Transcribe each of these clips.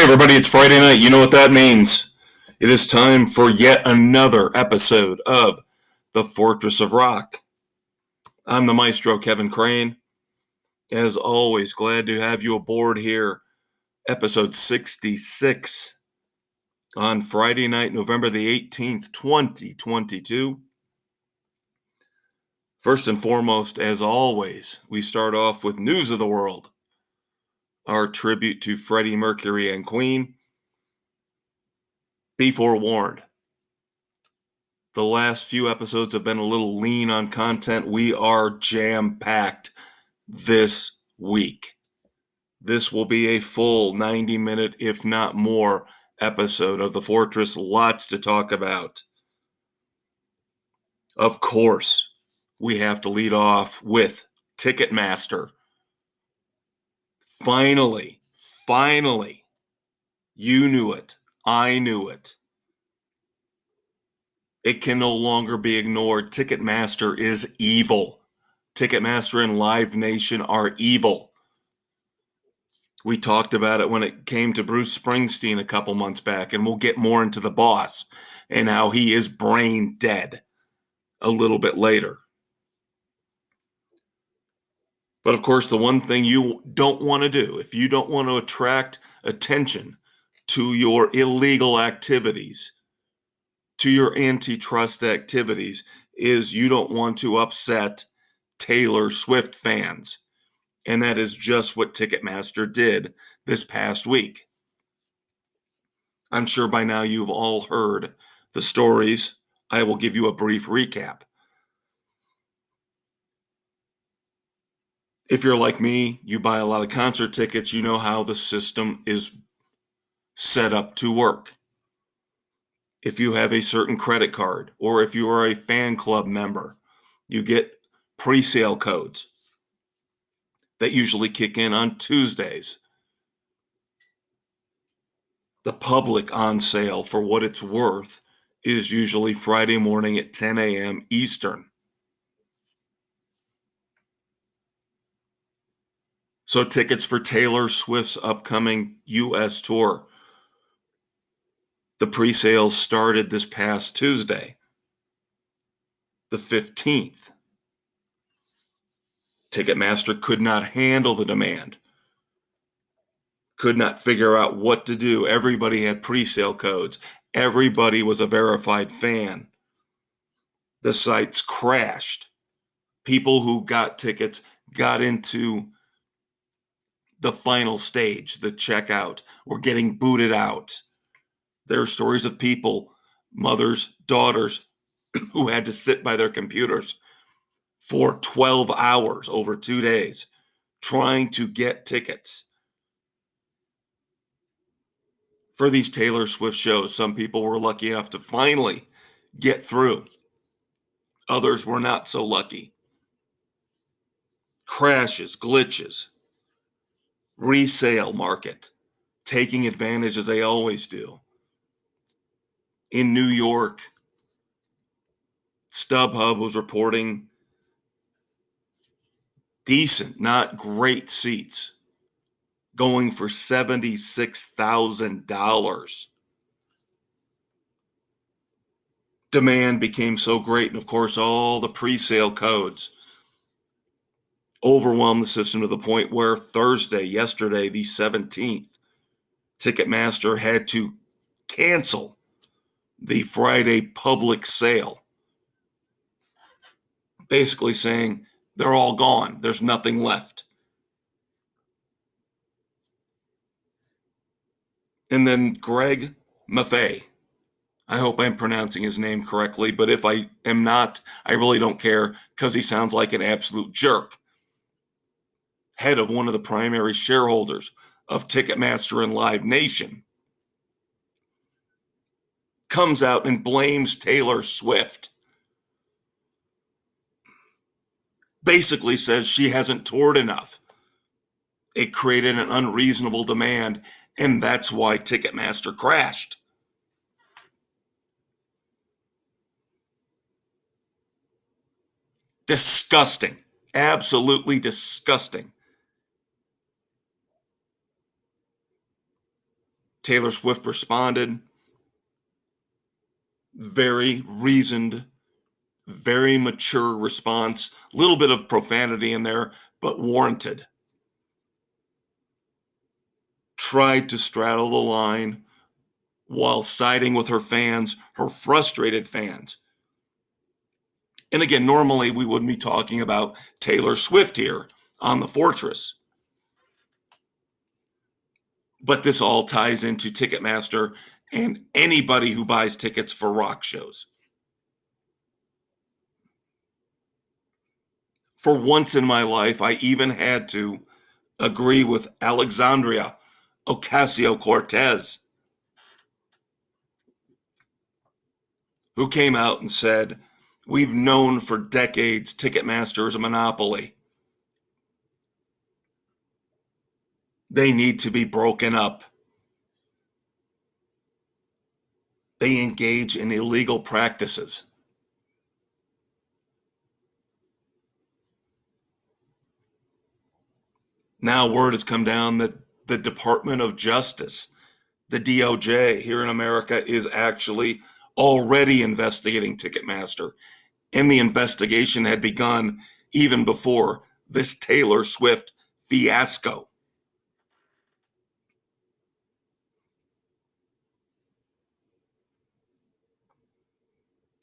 everybody, it's Friday night. You know what that means. It is time for yet another episode of The Fortress of Rock. I'm the Maestro, Kevin Crane. As always, glad to have you aboard here. Episode 66 on Friday night, November the 18th, 2022. First and foremost, as always, we start off with news of the world. Our tribute to Freddie Mercury and Queen. Be forewarned. The last few episodes have been a little lean on content. We are jam-packed this week. This will be a full 90-minute, if not more, episode of The Fortress. Lots to talk about. Of course, we have to lead off with Ticketmaster. Finally, you knew it. I knew it. It can no longer be ignored. Ticketmaster is evil. Ticketmaster and Live Nation are evil. We talked about it when it came to Bruce Springsteen a couple months back, and we'll get more into the boss and how he is brain dead a little bit later. But of course, the one thing you don't want to do, if you don't want to attract attention to your illegal activities, to your antitrust activities, is you don't want to upset Taylor Swift fans. And that is just what Ticketmaster did this past week. I'm sure by now you've all heard the stories. I will give you a brief recap. If you're like me, you buy a lot of concert tickets, you know how the system is set up to work. If you have a certain credit card, or if you are a fan club member, you get pre-sale codes that usually kick in on Tuesdays. The public on sale, for what it's worth, is usually Friday morning at 10 a.m. Eastern. So tickets for Taylor Swift's upcoming U.S. tour. The pre-sales started this past Tuesday, the 15th. Ticketmaster could not handle the demand. Could not figure out what to do. Everybody had pre-sale codes. Everybody was a verified fan. The sites crashed. People who got tickets got into the final stage, the checkout, were getting booted out. There are stories of people, mothers, daughters, who had to sit by their computers for 12 hours over 2 days trying to get tickets for these Taylor Swift shows. Some people were lucky enough to finally get through. Others were not so lucky. Crashes, glitches, resale market, taking advantage as they always do. In New York, StubHub was reporting decent, not great seats going for $76,000. Demand became so great, and of course, all the pre-sale codes overwhelmed the system to the point where yesterday, the 17th, Ticketmaster had to cancel the Friday public sale, basically saying they're all gone. There's nothing left. And then Greg Maffei, I hope I'm pronouncing his name correctly, but if I am not, I really don't care because he sounds like an absolute jerk. Head of one of the primary shareholders of Ticketmaster and Live Nation, comes out and blames Taylor Swift. Basically says she hasn't toured enough. It created an unreasonable demand, and that's why Ticketmaster crashed. Disgusting. Absolutely disgusting. Taylor Swift responded. Very reasoned, very mature response. A little bit of profanity in there, but warranted. Tried to straddle the line while siding with her fans, her frustrated fans. And again, normally we wouldn't be talking about Taylor Swift here on the Fortress. But this all ties into Ticketmaster and anybody who buys tickets for rock shows. For once in my life, I even had to agree with Alexandria Ocasio-Cortez, who came out and said, we've known for decades Ticketmaster is a monopoly. They need to be broken up. They engage in illegal practices. Now word has come down that the Department of Justice, the DOJ here in America, is actually already investigating Ticketmaster. And the investigation had begun even before this Taylor Swift fiasco.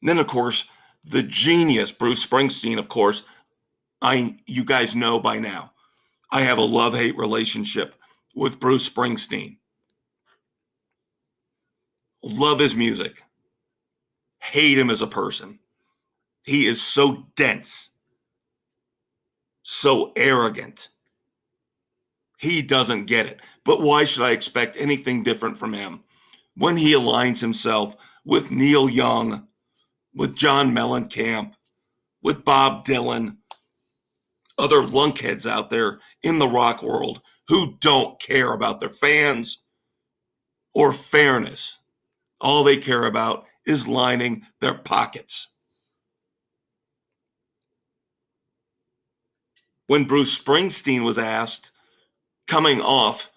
And then, of course, the genius Bruce Springsteen, of course, you guys know by now, I have a love-hate relationship with Bruce Springsteen. Love his music. Hate him as a person. He is so dense, so arrogant. He doesn't get it. But why should I expect anything different from him when he aligns himself with Neil Young, with John Mellencamp, with Bob Dylan, other lunkheads out there in the rock world who don't care about their fans or fairness? All they care about is lining their pockets. When Bruce Springsteen was asked, coming off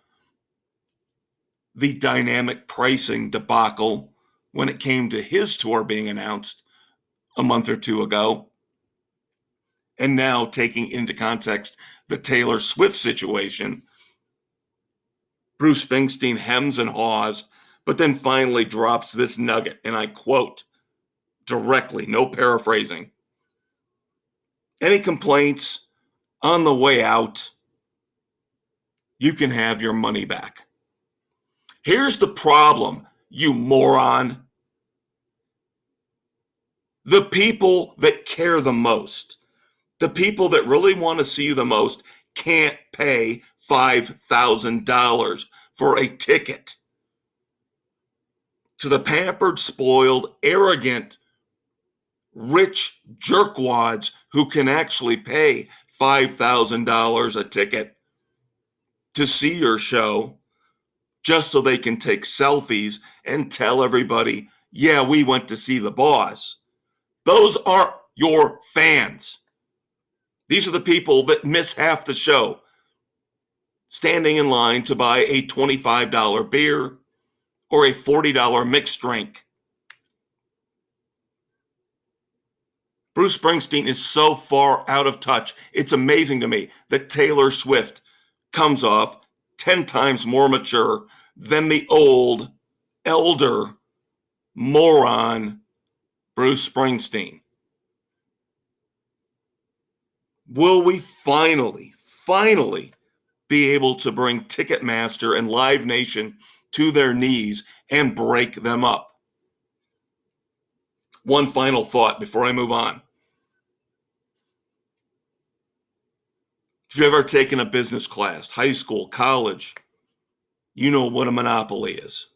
the dynamic pricing debacle when it came to his tour being announced a month or two ago, and now taking into context the Taylor Swift situation, Bruce Springsteen hems and haws, but then finally drops this nugget, and I quote directly, no paraphrasing. Any complaints on the way out, you can have your money back. Here's the problem, you moron. The people that care the most, the people that really want to see you the most, can't pay $5,000 for a ticket. To the pampered, spoiled, arrogant, rich jerkwads who can actually pay $5,000 a ticket to see your show just so they can take selfies and tell everybody, yeah, we went to see the boss. Those aren't your fans. These are the people that miss half the show, standing in line to buy a $25 beer or a $40 mixed drink. Bruce Springsteen is so far out of touch. It's amazing to me that Taylor Swift comes off 10 times more mature than the elder moron Bruce Springsteen. Will we finally be able to bring Ticketmaster and Live Nation to their knees and break them up? One final thought before I move on. If you've ever taken a business class, high school, college, you know what a monopoly is.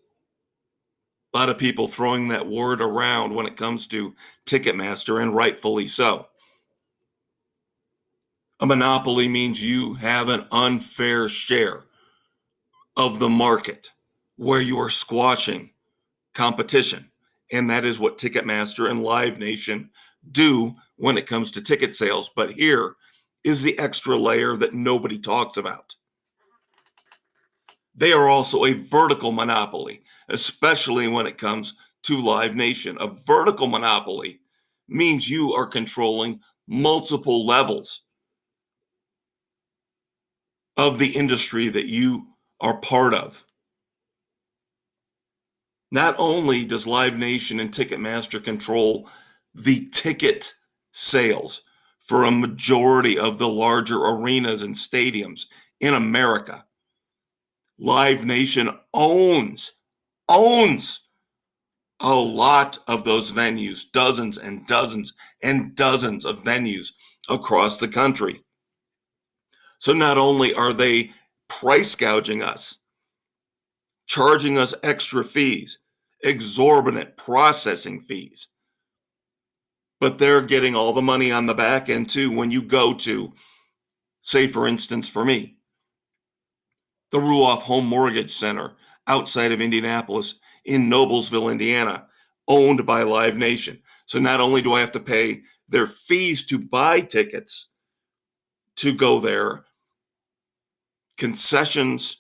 A lot of people throwing that word around when it comes to Ticketmaster, and rightfully so. A monopoly means you have an unfair share of the market where you are squashing competition. And that is what Ticketmaster and Live Nation do when it comes to ticket sales. But here is the extra layer that nobody talks about. They are also a vertical monopoly, especially when it comes to Live Nation. A vertical monopoly means you are controlling multiple levels of the industry that you are part of. Not only does Live Nation and Ticketmaster control the ticket sales for a majority of the larger arenas and stadiums in America, Live Nation owns a lot of those venues, dozens and dozens and dozens of venues across the country. So not only are they price gouging us, charging us extra fees, exorbitant processing fees, but they're getting all the money on the back end too when you go to, say, for instance, for me, the Ruoff Home Mortgage Center outside of Indianapolis in Noblesville, Indiana, owned by Live Nation. So not only do I have to pay their fees to buy tickets to go there, concessions,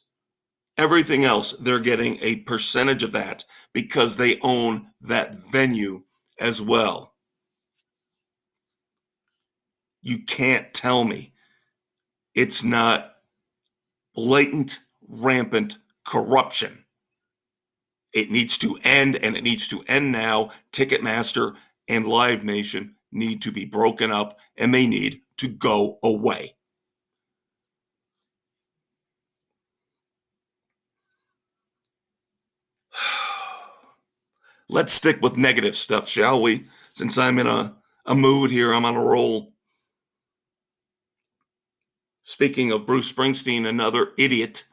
everything else, they're getting a percentage of that because they own that venue as well. You can't tell me it's not blatant, rampant corruption. It needs to end, and it needs to end now. Ticketmaster and Live Nation need to be broken up, and they need to go away. Let's stick with negative stuff, shall we? Since I'm in a mood here, I'm on a roll. Speaking of Bruce Springsteen, another idiot,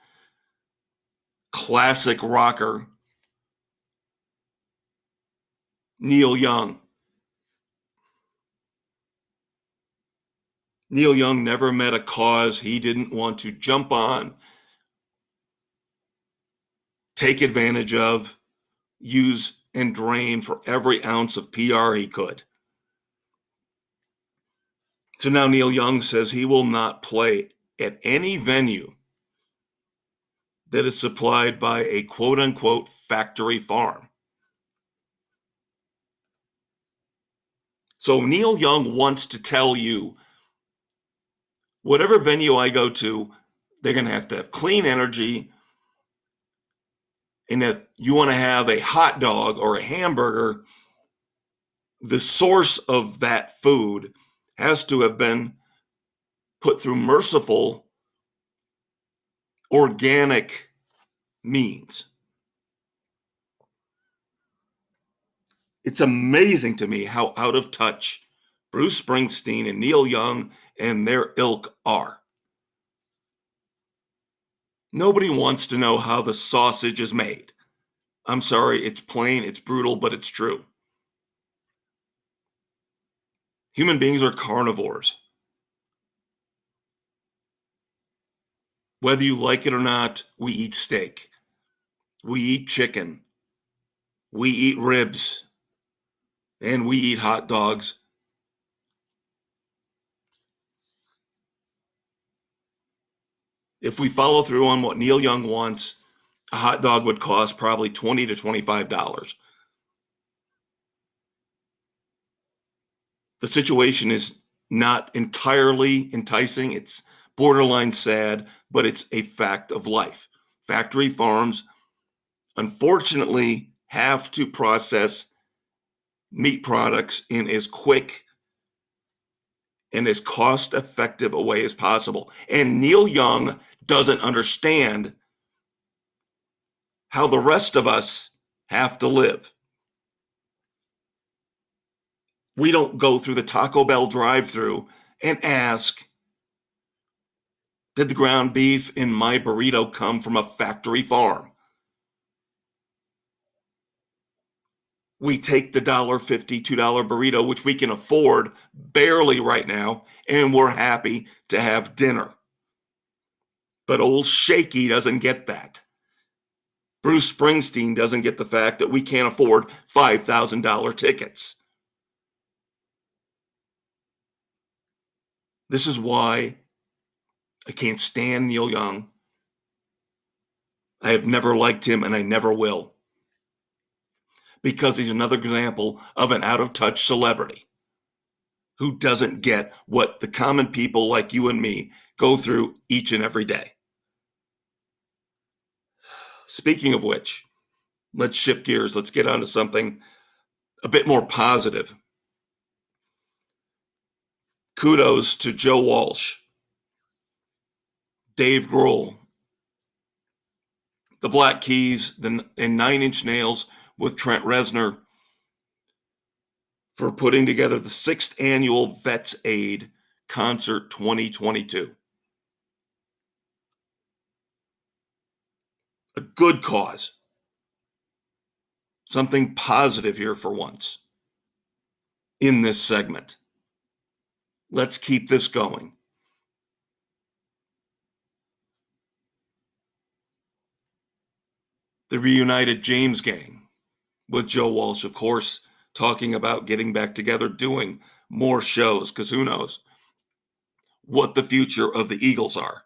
classic rocker, Neil Young. Neil Young never met a cause he didn't want to jump on, take advantage of, use, and drain for every ounce of PR he could. So now Neil Young says he will not play at any venue that is supplied by a quote unquote factory farm. So Neil Young wants to tell you whatever venue I go to, they're going to have clean energy. And if you want to have a hot dog or a hamburger, the source of that food has to have been put through merciful, organic means. It's amazing to me how out of touch Bruce Springsteen and Neil Young and their ilk are. Nobody wants to know how the sausage is made. I'm sorry, it's plain, it's brutal, but it's true. Human beings are carnivores. Whether you like it or not, we eat steak. We eat chicken. We eat ribs. And we eat hot dogs. If we follow through on what Neil Young wants, a hot dog would cost probably $20 to $25. The situation is not entirely enticing. It's borderline sad, but it's a fact of life. Factory farms, unfortunately, have to process meat products in as quick and as cost-effective a way as possible. And Neil Young doesn't understand how the rest of us have to live. We don't go through the Taco Bell drive-thru and ask, did the ground beef in my burrito come from a factory farm? We take the $1.50, $2 burrito, which we can afford barely right now, and we're happy to have dinner. But old Shaky doesn't get that. Bruce Springsteen doesn't get the fact that we can't afford $5,000 tickets. This is why I can't stand Neil Young. I have never liked him, and I never will, because he's another example of an out-of-touch celebrity who doesn't get what the common people like you and me go through each and every day. Speaking of which, let's shift gears. Let's get on to something a bit more positive. Kudos to Joe Walsh, Dave Grohl, the Black Keys, and Nine Inch Nails with Trent Reznor for putting together the 6th annual Vets Aid Concert 2022. A good cause. Something positive here for once in this segment. Let's keep this going. The reunited James Gang with Joe Walsh, of course, talking about getting back together, doing more shows, because who knows what the future of the Eagles are.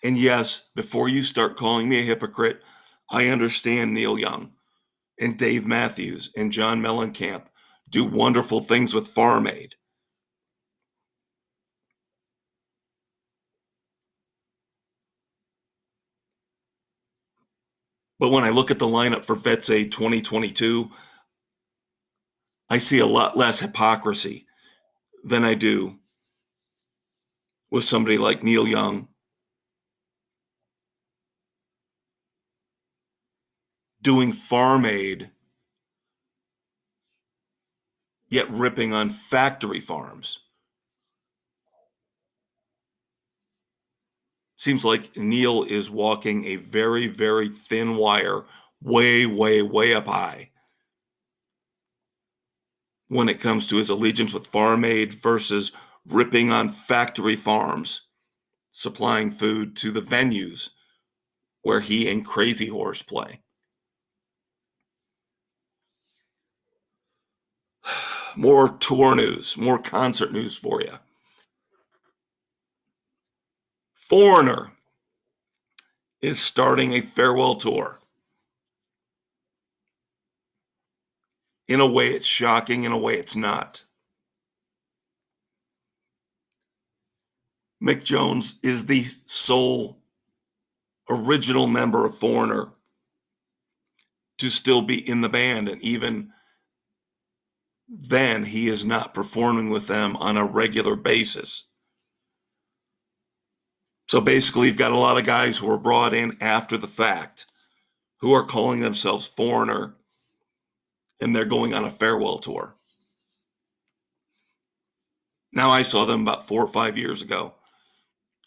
And yes, before you start calling me a hypocrite, I understand Neil Young and Dave Matthews and John Mellencamp do wonderful things with Farm Aid. But when I look at the lineup for Vets Aid 2022, I see a lot less hypocrisy than I do with somebody like Neil Young doing Farm Aid, yet ripping on factory farms. Seems like Neil is walking a very, very thin wire, way, way, way up high when it comes to his allegiance with Farm Aid versus ripping on factory farms, supplying food to the venues where he and Crazy Horse play. More tour news, more concert news for you. Foreigner is starting a farewell tour. In a way, it's shocking. In a way, it's not. Mick Jones is the sole original member of Foreigner to still be in the band, and even then, he is not performing with them on a regular basis. So basically, you've got a lot of guys who are brought in after the fact who are calling themselves Foreigner, and they're going on a farewell tour. Now, I saw them about 4 or 5 years ago.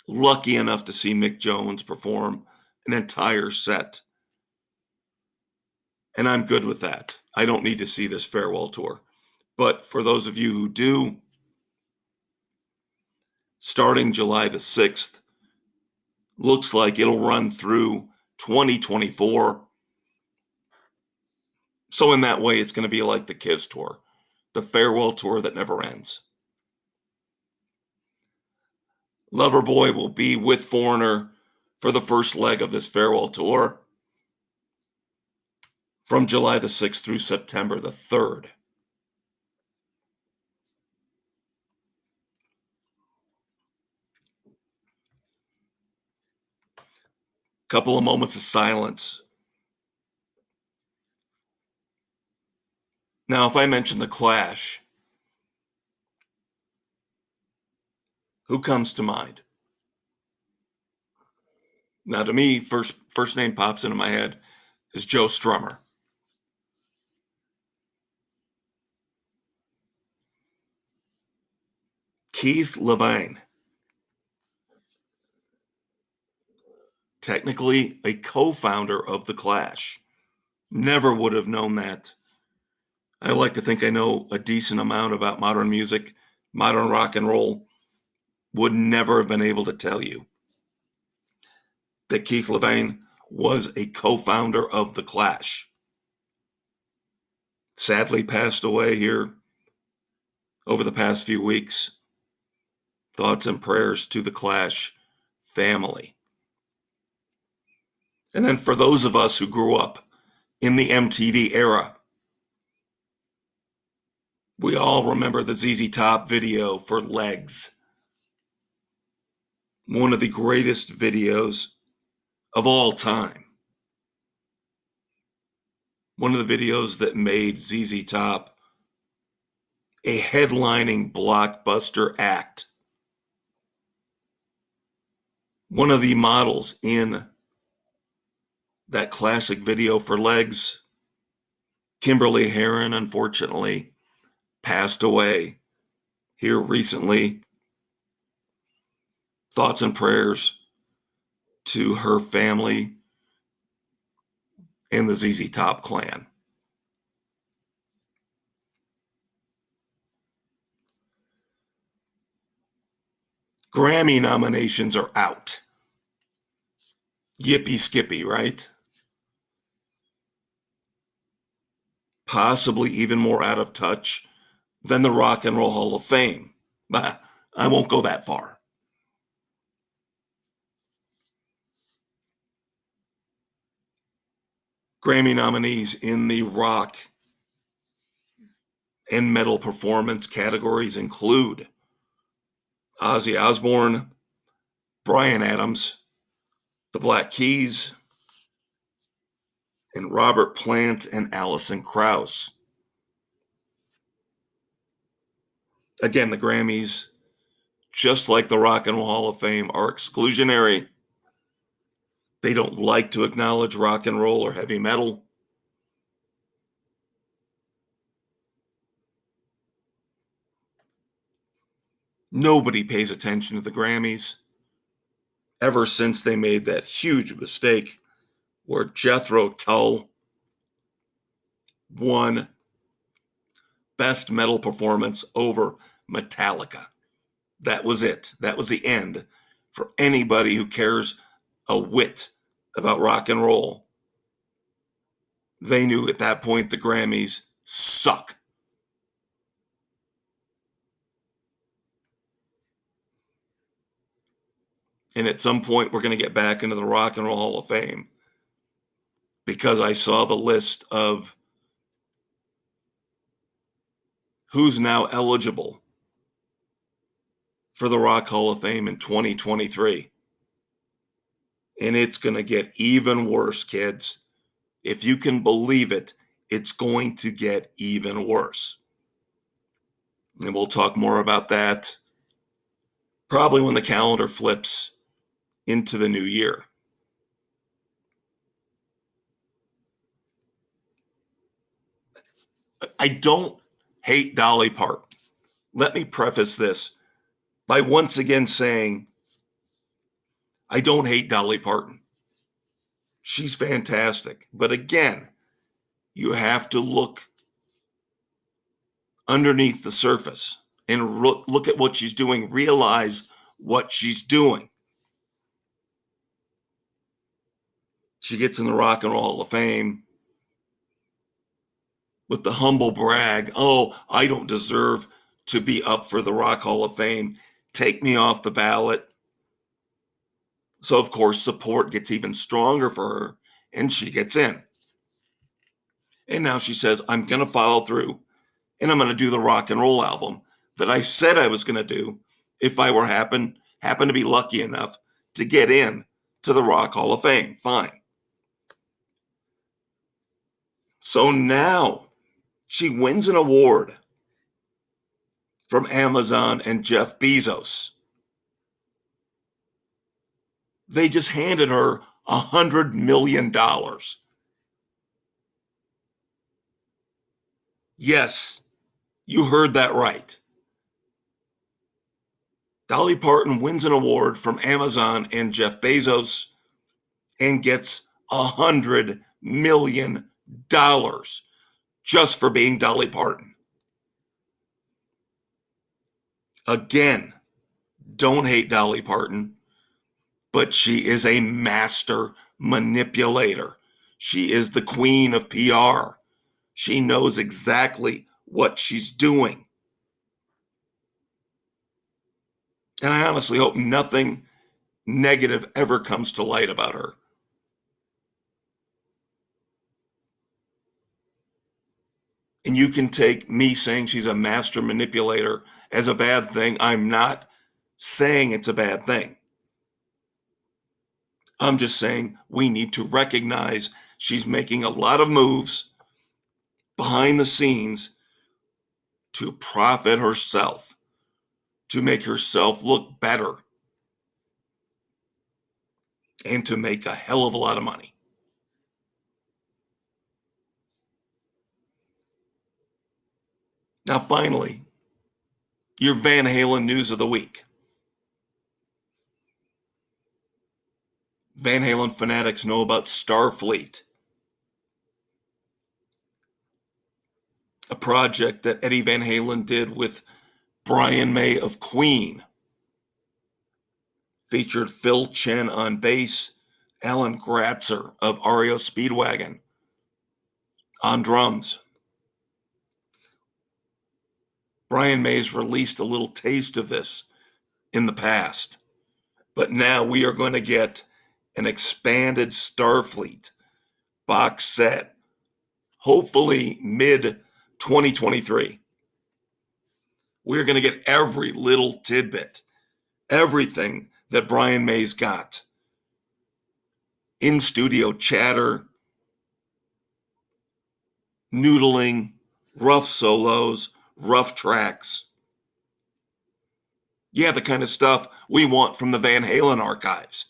Lucky enough to see Mick Jones perform an entire set. And I'm good with that. I don't need to see this farewell tour. But for those of you who do, starting July the 6th, looks like it'll run through 2024. So in that way, it's going to be like the Kiss tour, the farewell tour that never ends. Loverboy will be with Foreigner for the first leg of this farewell tour from July the 6th through September the 3rd. Couple of moments of silence. Now, if I mention the Clash, who comes to mind? Now, to me, first name pops into my head is Joe Strummer. Keith Levine, technically a co-founder of the Clash. Never would have known that. I like to think I know a decent amount about modern music, modern rock and roll. Would never have been able to tell you that Keith Levine was a co-founder of the Clash. Sadly passed away here over the past few weeks. Thoughts and prayers to the Clash family. And then for those of us who grew up in the MTV era, we all remember the ZZ Top video for Legs. One of the greatest videos of all time. One of the videos that made ZZ Top a headlining blockbuster act. One of the models in that classic video for Legs, Kimberly Herron, unfortunately passed away here recently. Thoughts and prayers to her family and the ZZ Top clan. Grammy nominations are out. Yippee skippy, right? Possibly even more out of touch than the Rock and Roll Hall of Fame. But I won't go that far. Grammy nominees in the rock and metal performance categories include Ozzy Osbourne, Bryan Adams, the Black Keys, and Robert Plant and Alison Krauss. Again, the Grammys, just like the Rock and Roll Hall of Fame, are exclusionary. They don't like to acknowledge rock and roll or heavy metal. Nobody pays attention to the Grammys ever since they made that huge mistake where Jethro Tull won Best Metal Performance over Metallica. That was it. That was the end for anybody who cares a whit about rock and roll. They knew at that point the Grammys suck. And at some point, we're going to get back into the Rock and Roll Hall of Fame because I saw the list of who's now eligible for the Rock Hall of Fame in 2023. And it's going to get even worse, kids. If you can believe it, it's going to get even worse. And we'll talk more about that probably when the calendar flips into the new year. I don't hate Dolly Parton. Let me preface this by once again saying I don't hate Dolly Parton. She's fantastic. But again, you have to look underneath the surface and look at what she's doing, realize what she's doing. She gets in the Rock and Roll Hall of Fame with the humble brag, oh, I don't deserve to be up for the Rock Hall of Fame. Take me off the ballot. So, of course, support gets even stronger for her, and she gets in. And now she says, I'm going to follow through, and I'm going to do the rock and roll album that I said I was going to do if I were happen to be lucky enough to get in to the Rock Hall of Fame. Fine. So now she wins an award from Amazon and Jeff Bezos. They just handed her $100 million. Yes, you heard that right. Dolly Parton wins an award from Amazon and Jeff Bezos and gets $100 million just for being Dolly Parton. Again, don't hate Dolly Parton, but she is a master manipulator. She is the queen of PR. She knows exactly what she's doing. And I honestly hope nothing negative ever comes to light about her. And you can take me saying she's a master manipulator as a bad thing. I'm not saying it's a bad thing. I'm just saying we need to recognize she's making a lot of moves behind the scenes to profit herself, to make herself look better, and to make a hell of a lot of money. Now, finally, your Van Halen news of the week. Van Halen fanatics know about Starfleet, a project that Eddie Van Halen did with Brian May of Queen. Featured Phil Chen on bass, Alan Gratzer of REO Speedwagon on drums. Brian May's released a little taste of this in the past, but now we are going to get an expanded Starfleet box set, hopefully mid 2023. We're going to get every little tidbit, everything that Brian May's got. In studio chatter, noodling, rough solos, rough tracks. Yeah, the kind of stuff we want from the Van Halen archives.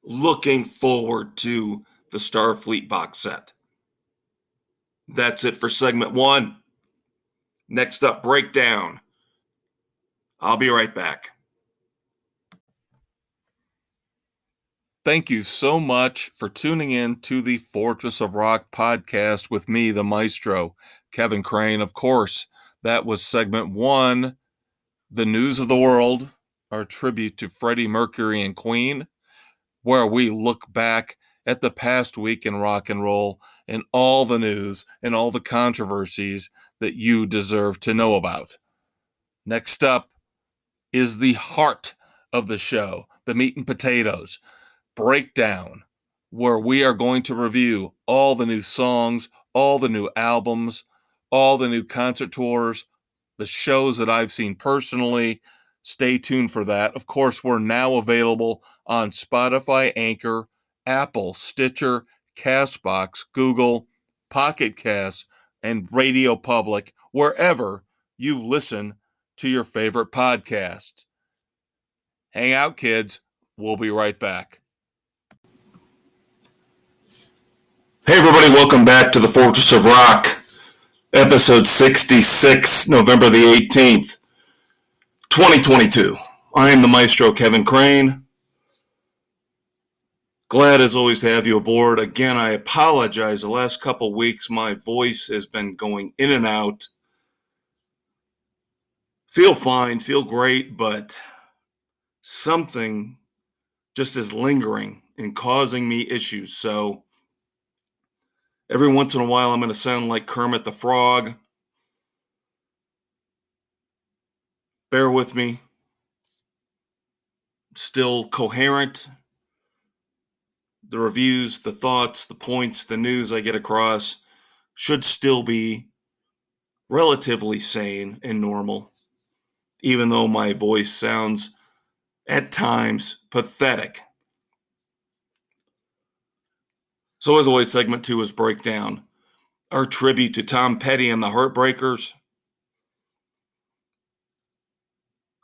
Looking forward to the Starfleet box set. That's it for segment 1. Next up, breakdown. I'll be right back. Thank you so much for tuning in to the Fortress of Rock podcast with me, the Maestro, Kevin Crane. Of course, that was segment 1, the news of the world, our tribute to Freddie Mercury and Queen, where we look back at the past week in rock and roll and all the news and all the controversies that you deserve to know about. Next up is the heart of the show, the meat and potatoes, breakdown, where we are going to review all the new songs, all the new albums, all the new concert tours, the shows that I've seen personally. Stay tuned for that. Of course, we're now available on Spotify, Anchor, Apple, Stitcher, Castbox, Google, Pocket Cast, and Radio Public, wherever you listen to your favorite podcast. Hang out, kids. We'll be right back. Hey, everybody. Welcome back to the Fortress of Rock, episode 66, November the 18th. 2022. I am the Maestro, Kevin Crane. Glad as always to have you aboard. Again, I apologize. The last couple weeks, my voice has been going in and out. Feel fine, feel great, but something just is lingering and causing me issues. So every once in a while, I'm going to sound like Kermit the Frog. Bear with me. Still coherent. The reviews, the thoughts, the points, the news I get across should still be relatively sane and normal, even though my voice sounds at times pathetic. So as always, segment 2 is breakdown. Our tribute to Tom Petty and the Heartbreakers.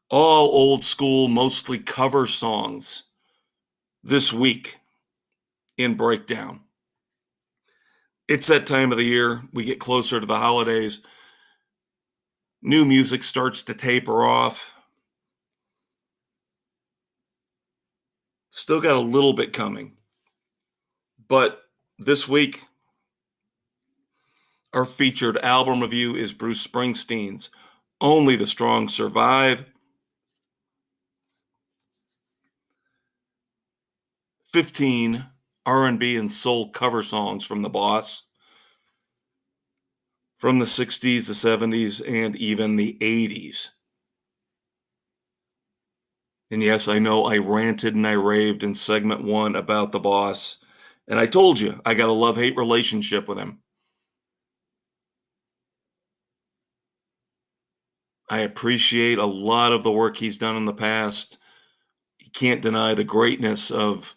All old school, mostly cover songs this week in breakdown. It's that time of the year. We get closer to the holidays. New music starts to taper off. Still got a little bit coming. But this week, our featured album review is Bruce Springsteen's Only the Strong Survive. 15 R&B and soul cover songs from the boss from the 60s, the 70s, and even the 80s. And yes, I know I ranted and I raved in segment one about the boss. And I told you, I got a love-hate relationship with him. I appreciate a lot of the work he's done in the past. You can't deny the greatness of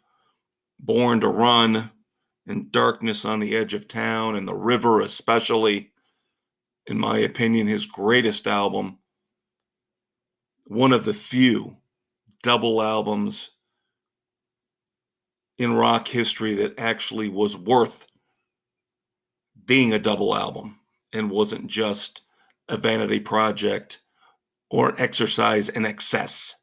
Born to Run and Darkness on the Edge of Town and The River, especially, in my opinion, his greatest album. One of the few double albums in rock history that actually was worth being a double album and wasn't just a vanity project or an exercise in excess.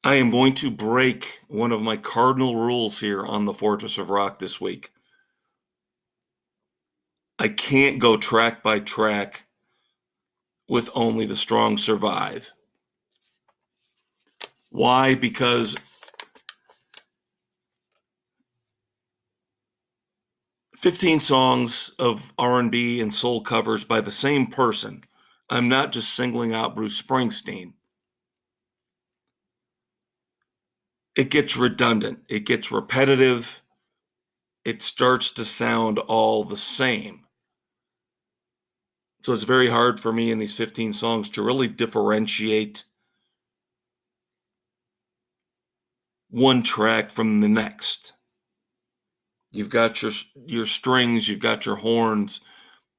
I am going to break one of my cardinal rules here on the Fortress of Rock this week. I can't go track by track with Only the Strong Survive. Why? Because 15 songs of R&B and soul covers by the same person. I'm not just singling out Bruce Springsteen. It gets redundant. It gets repetitive. It starts to sound all the same. So it's very hard for me in these 15 songs to really differentiate one track from the next. You've got your strings, you've got your horns,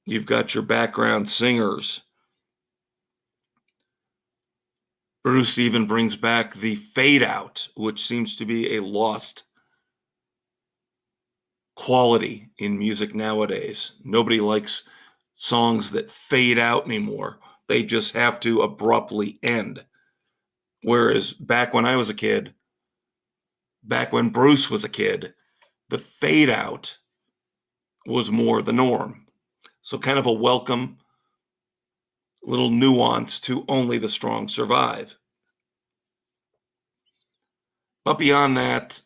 you've got your background singers. Bruce even brings back the fade out, which seems to be a lost quality in music nowadays. Nobody likes songs that fade out anymore. They just have to abruptly end. Whereas back when I was a kid, back when Bruce was a kid, the fade out was more the norm. So kind of a welcome little nuance to Only the Strong Survive. But beyond that,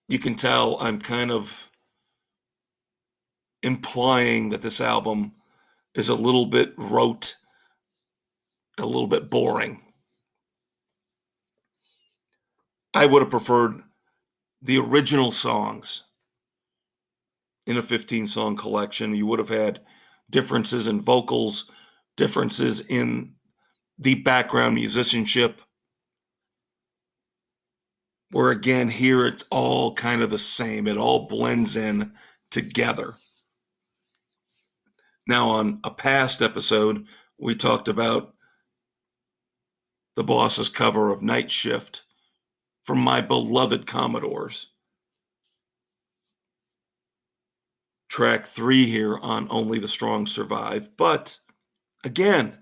you can tell I'm kind of implying that this album is a little bit rote, a little bit boring. I would have preferred the original songs in a 15-song collection. You would have had differences in vocals, differences in the background musicianship, where again, here it's all kind of the same. It all blends in together. Now, on a past episode, we talked about the Boss's cover of Night Shift from my beloved Commodores. Track 3 here on Only the Strong Survive. But again,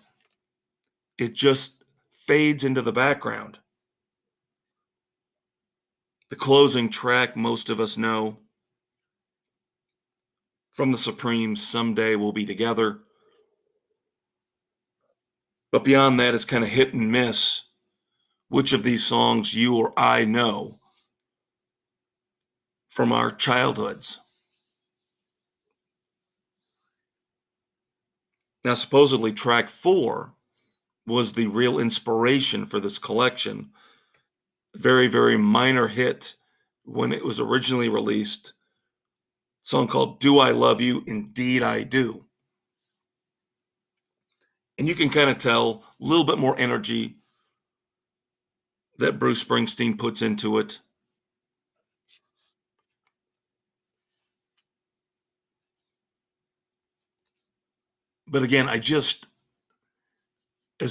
it just fades into the background. The closing track, most of us know, from the Supremes, Someday We'll Be Together. But beyond that, it's kind of hit and miss which of these songs you or I know from our childhoods. Now, supposedly, track 4 was the real inspiration for this collection. Very, very minor hit when it was originally released. A song called Do I Love You? Indeed I Do. And you can kind of tell a little bit more energy that Bruce Springsteen puts into it. But again, as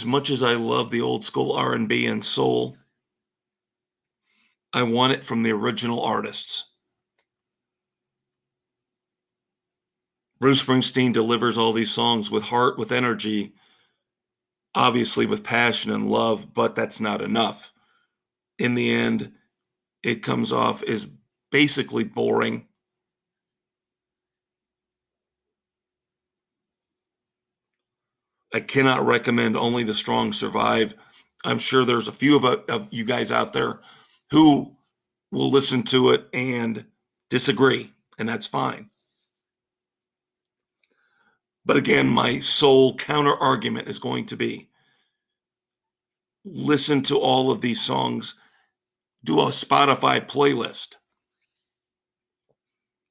much as I love the old school R&B and soul, I want it from the original artists. Bruce Springsteen delivers all these songs with heart, with energy, obviously with passion and love, but that's not enough. In the end, it comes off as basically boring. I cannot recommend Only the Strong Survive. I'm sure there's a few of you guys out there who will listen to it and disagree, and that's fine. But again, my sole counter argument is going to be listen to all of these songs, do a Spotify playlist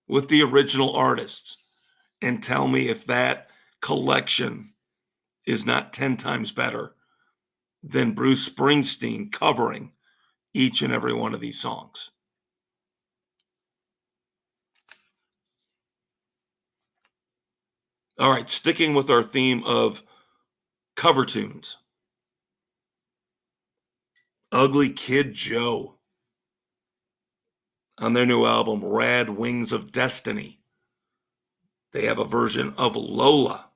with the original artists, and tell me if that collection is not 10 times better than Bruce Springsteen covering each and every one of these songs. All right, sticking with our theme of cover tunes. Ugly Kid Joe, on their new album, Rad Wings of Destiny, they have a version of Lola,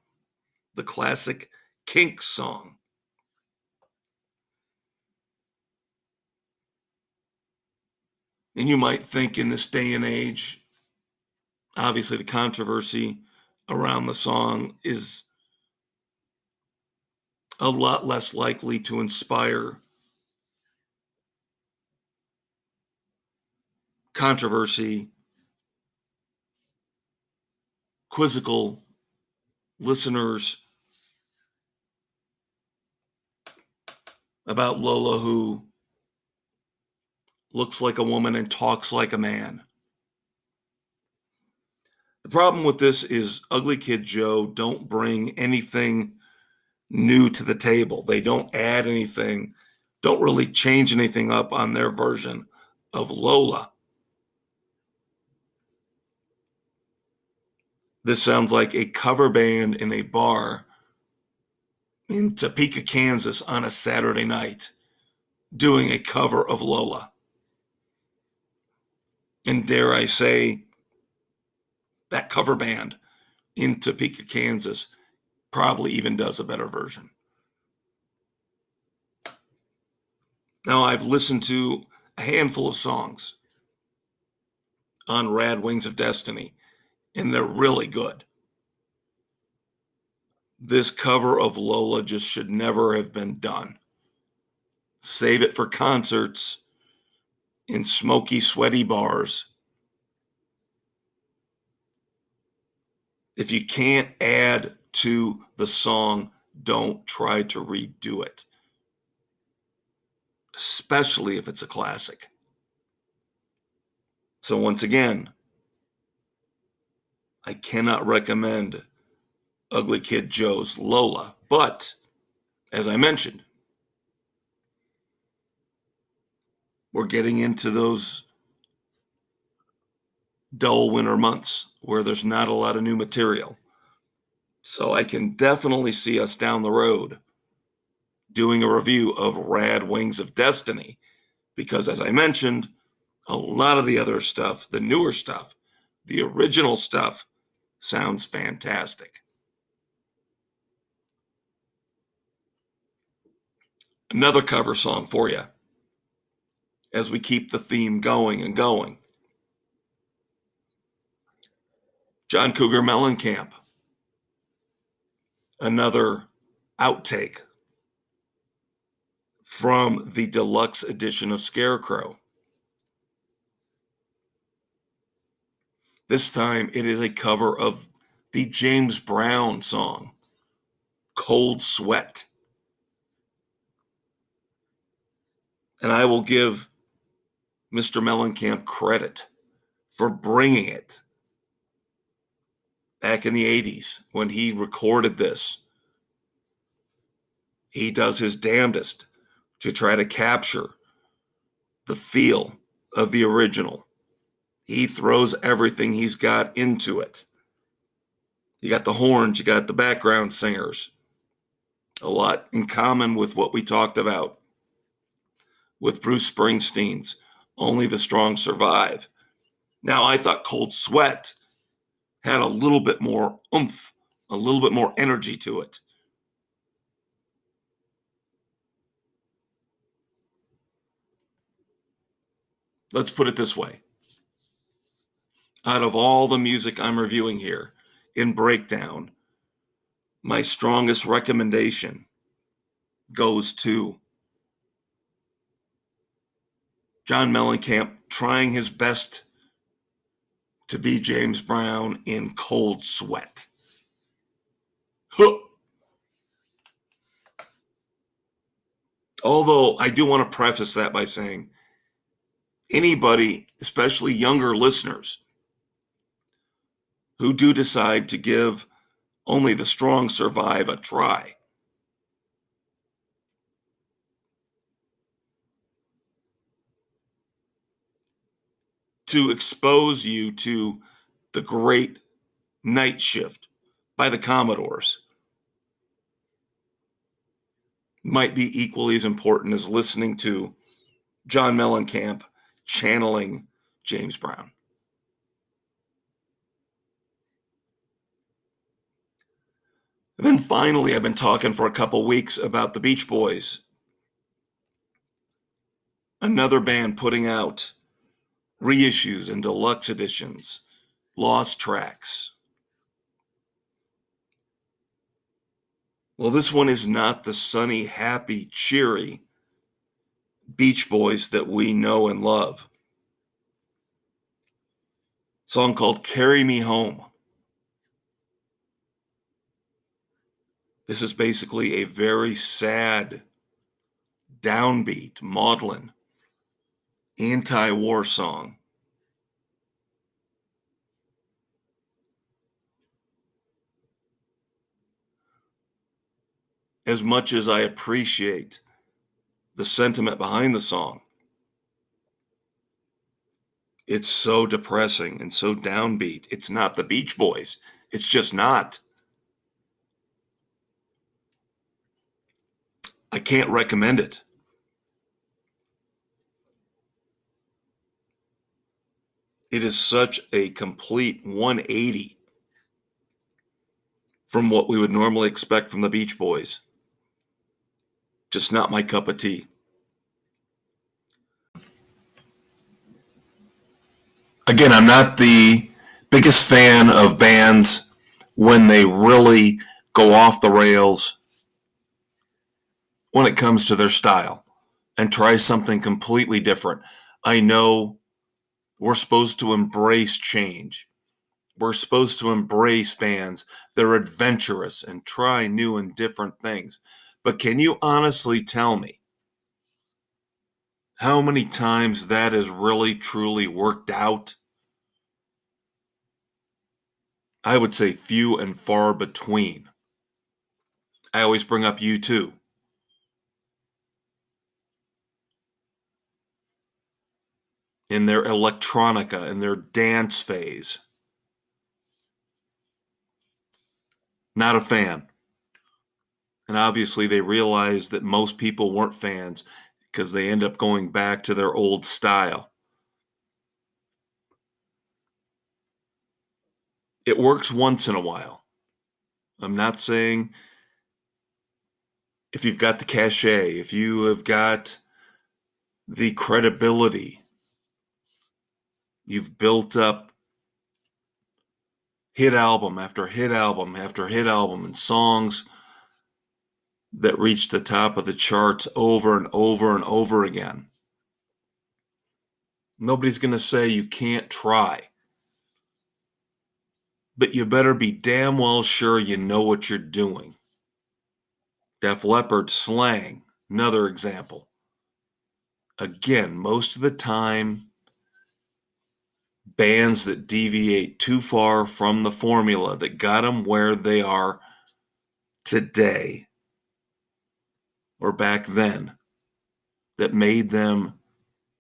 the classic Kinks song. And you might think in this day and age, obviously the controversy around the song is a lot less likely to inspire controversy, quizzical listeners about Lola, who looks like a woman and talks like a man. The problem with this is Ugly Kid Joe don't bring anything new to the table. They don't add anything, don't really change anything up on their version of Lola. This sounds like a cover band in a bar in Topeka, Kansas on a Saturday night doing a cover of Lola. And dare I say, that cover band in Topeka, Kansas probably even does a better version. Now, I've listened to a handful of songs on Rad Wings of Destiny, and they're really good. This cover of Lola just should never have been done. Save it for concerts in smoky, sweaty bars. If you can't add to the song, don't try to redo it, especially if it's a classic. So once again, I cannot recommend Ugly Kid Joe's Lola, but as I mentioned, we're getting into those dull winter months where there's not a lot of new material. So I can definitely see us down the road doing a review of Rad Wings of Destiny, because as I mentioned, a lot of the other stuff, the newer stuff, the original stuff, sounds fantastic. Another cover song for you as we keep the theme going and going. John Cougar Mellencamp, another outtake from the deluxe edition of Scarecrow. This time it is a cover of the James Brown song, Cold Sweat. And I will give Mr. Mellencamp credit for bringing it back in the 80s when he recorded this. He does his damnedest to try to capture the feel of the original. He throws everything he's got into it. You got the horns, you got the background singers. A lot in common with what we talked about with Bruce Springsteen's Only the Strong Survive. Now, I thought Cold Sweat had a little bit more oomph, a little bit more energy to it. Let's put it this way. Out of all the music I'm reviewing here in Breakdown, my strongest recommendation goes to John Mellencamp trying his best to be James Brown in Cold Sweat. Although I do want to preface that by saying anybody, especially younger listeners, who do decide to give Only the Strong Survive a try, to expose you to the great Night Shift by the Commodores might be equally as important as listening to John Mellencamp channeling James Brown. And then finally, I've been talking for a couple weeks about the Beach Boys, another band putting out reissues and deluxe editions, lost tracks. Well, this one is not the sunny, happy, cheery Beach Boys that we know and love. A song called Carry Me Home. This is basically a very sad, downbeat, maudlin, anti-war song. As much as I appreciate the sentiment behind the song, it's so depressing and so downbeat. It's not the Beach Boys. It's just not. I can't recommend it. It is such a complete 180 from what we would normally expect from the Beach Boys. Just not my cup of tea. Again, I'm not the biggest fan of bands when they really go off the rails when it comes to their style and try something completely different. I know we're supposed to embrace change. We're supposed to embrace bands that are adventurous and try new and different things. But can you honestly tell me how many times that has really, truly worked out? I would say few and far between. I always bring up U2. In their electronica, in their dance phase. Not a fan. And obviously they realized that most people weren't fans because they end up going back to their old style. It works once in a while. I'm not saying if you've got the cachet, if you have got the credibility, you've built up hit album after hit album after hit album and songs that reach the top of the charts over and over and over again. Nobody's going to say you can't try. But you better be damn well sure you know what you're doing. Def Leppard, Slang, another example. Again, most of the time, bands that deviate too far from the formula that got them where they are today or back then, that made them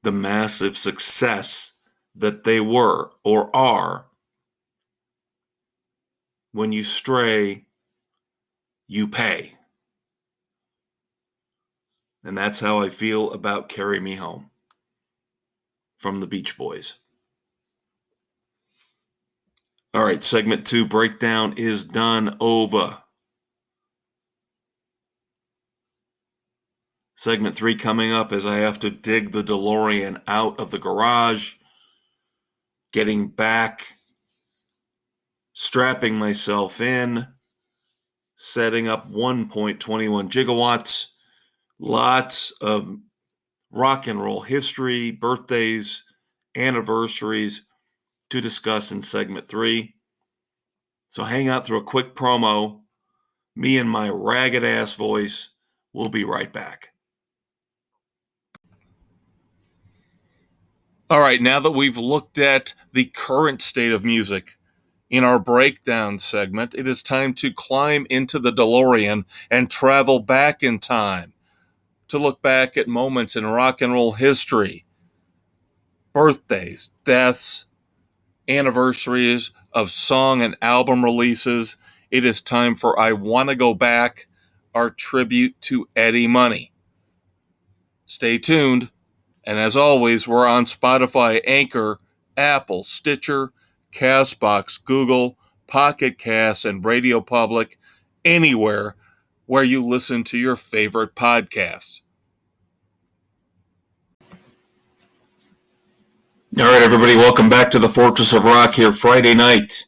the massive success that they were or are. When you stray, you pay. And that's how I feel about Carry Me Home from the Beach Boys. All right, segment 2 breakdown is done over. Segment 3 coming up as I have to dig the DeLorean out of the garage, getting back, strapping myself in, setting up 1.21 gigawatts, lots of rock and roll history, birthdays, anniversaries to discuss in segment 3. So hang out through a quick promo. Me and my ragged ass voice will be right back. All right, now that we've looked at the current state of music in our breakdown segment, it is time to climb into the DeLorean and travel back in time to look back at moments in rock and roll history, birthdays, deaths, anniversaries of song and album releases. It is time for I Wanna Go Back, our tribute to Eddie Money. Stay tuned. And as always, we're on Spotify, Anchor, Apple, Stitcher, Castbox, Google, Pocket Cast, and Radio Public, anywhere where you listen to your favorite podcasts. All right, everybody, welcome back to the Fortress of Rock here Friday night,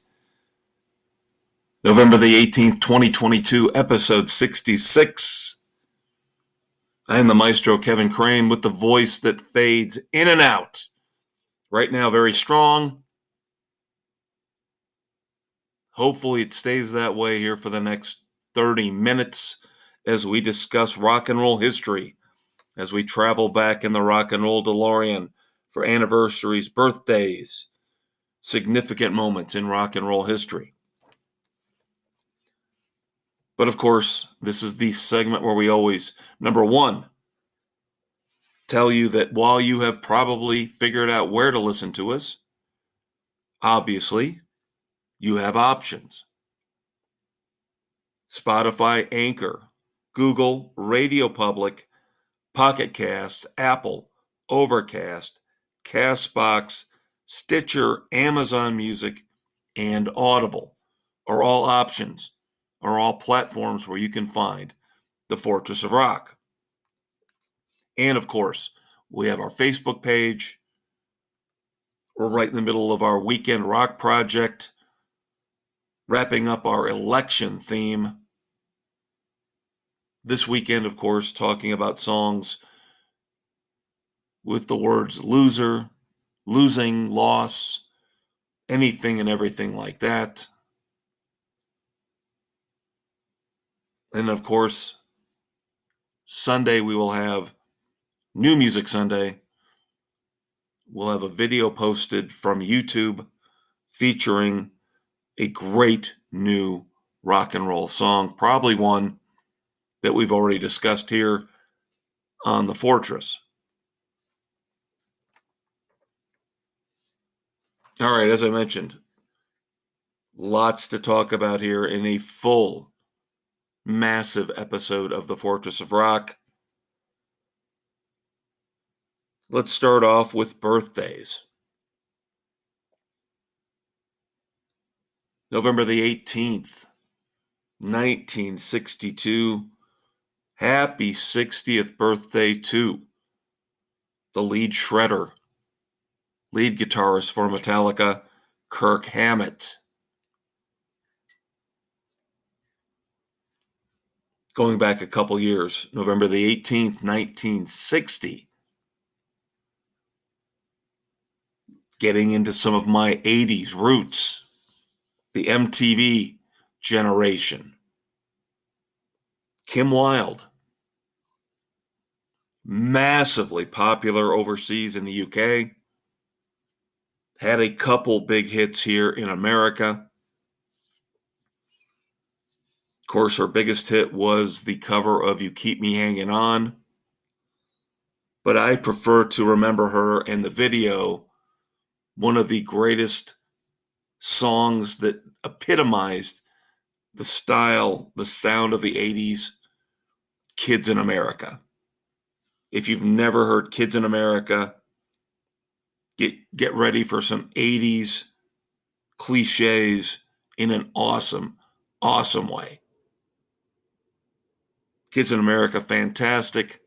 November the 18th, 2022, episode 66. I am the Maestro, Kevin Crane, with the voice that fades in and out. Right now, very strong. Hopefully it stays that way here for the next 30 minutes as we discuss rock and roll history, as we travel back in the rock and roll DeLorean for anniversaries, birthdays, significant moments in rock and roll history. But of course, this is the segment where we always, number one, tell you that while you have probably figured out where to listen to us, obviously, you have options. Spotify, Anchor, Google, Radio Public, Pocket Casts, Apple, Overcast, Castbox, Stitcher, Amazon Music, and Audible are all options, are all platforms where you can find the Fortress of Rock. And of course, we have our Facebook page. We're right in the middle of our weekend rock project, wrapping up our election theme. This weekend, of course, talking about songs with the words loser, losing, loss, anything and everything like that. And of course, Sunday we will have New Music Sunday. We'll have a video posted from YouTube featuring a great new rock and roll song, probably one that we've already discussed here on the Fortress. All right, as I mentioned, lots to talk about here in a full, massive episode of the Fortress of Rock. Let's start off with birthdays. November the 18th, 1962. Happy 60th birthday to the lead shredder, lead guitarist for Metallica, Kirk Hammett. Going back a couple years, November the 18th, 1960. Getting into some of my 80s roots, the MTV generation. Kim Wilde, massively popular overseas in the UK, had a couple big hits here in America. Of course, her biggest hit was the cover of You Keep Me Hanging On, but I prefer to remember her in the video, one of the greatest songs that epitomized the style, the sound of the 80s, Kids in America. If you've never heard Kids in America, get ready for some 80s cliches in an awesome, awesome way. Kids in America, fantastic.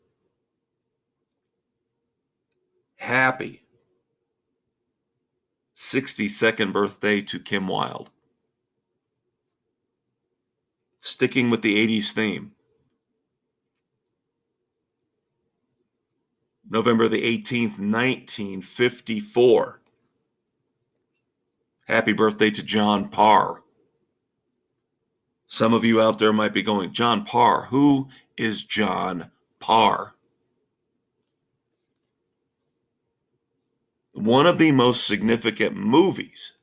Happy 62nd birthday to Kim Wilde. Sticking with the 80s theme. November the 18th, 1954. Happy birthday to John Parr. Some of you out there might be going, John Parr, who is John Parr? One of the most significant movies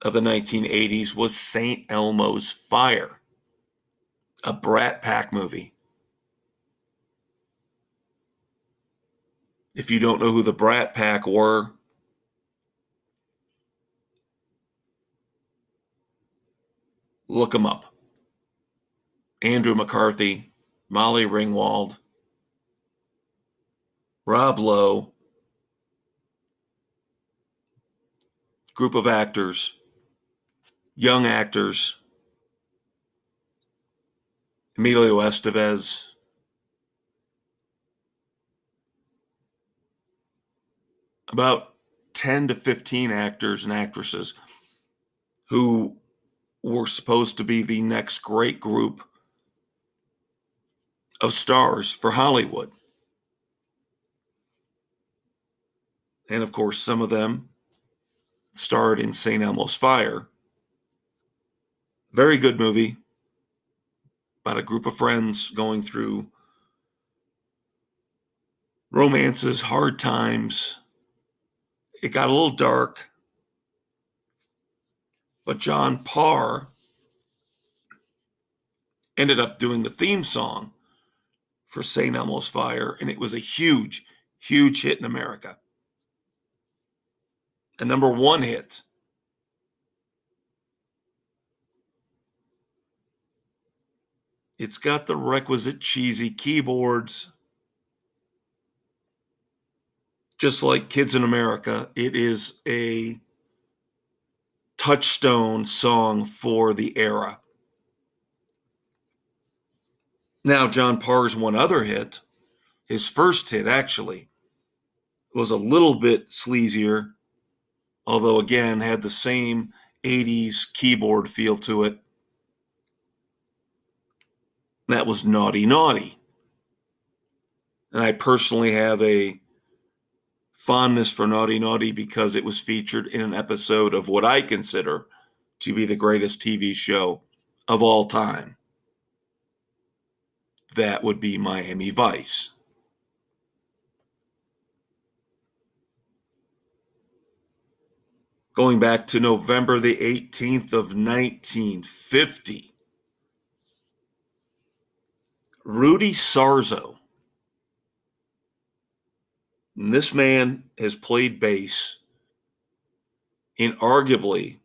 of the 1980s was St. Elmo's Fire, a Brat Pack movie. If you don't know who the Brat Pack were, look them up. Andrew McCarthy, Molly Ringwald, Rob Lowe, group of actors, young actors, Emilio Estevez, about 10 to 15 actors and actresses who were supposed to be the next great group of stars for Hollywood. And of course, some of them starred in St. Elmo's Fire. Very good movie about a group of friends going through romances, hard times. It got a little dark, but John Parr ended up doing the theme song for St. Elmo's Fire, and it was a huge, huge hit in America. A number one hit. It's got the requisite cheesy keyboards. Just like Kids in America, it is a touchstone song for the era. Now, John Parr's one other hit, his first hit actually, was a little bit sleazier, although again had the same 80s keyboard feel to it. That was Naughty Naughty. And I personally have a fondness for Naughty Naughty because it was featured in an episode of what I consider to be the greatest TV show of all time. That would be Miami Vice. Going back to November the 18th of 1950, Rudy Sarzo. And this man has played bass in arguably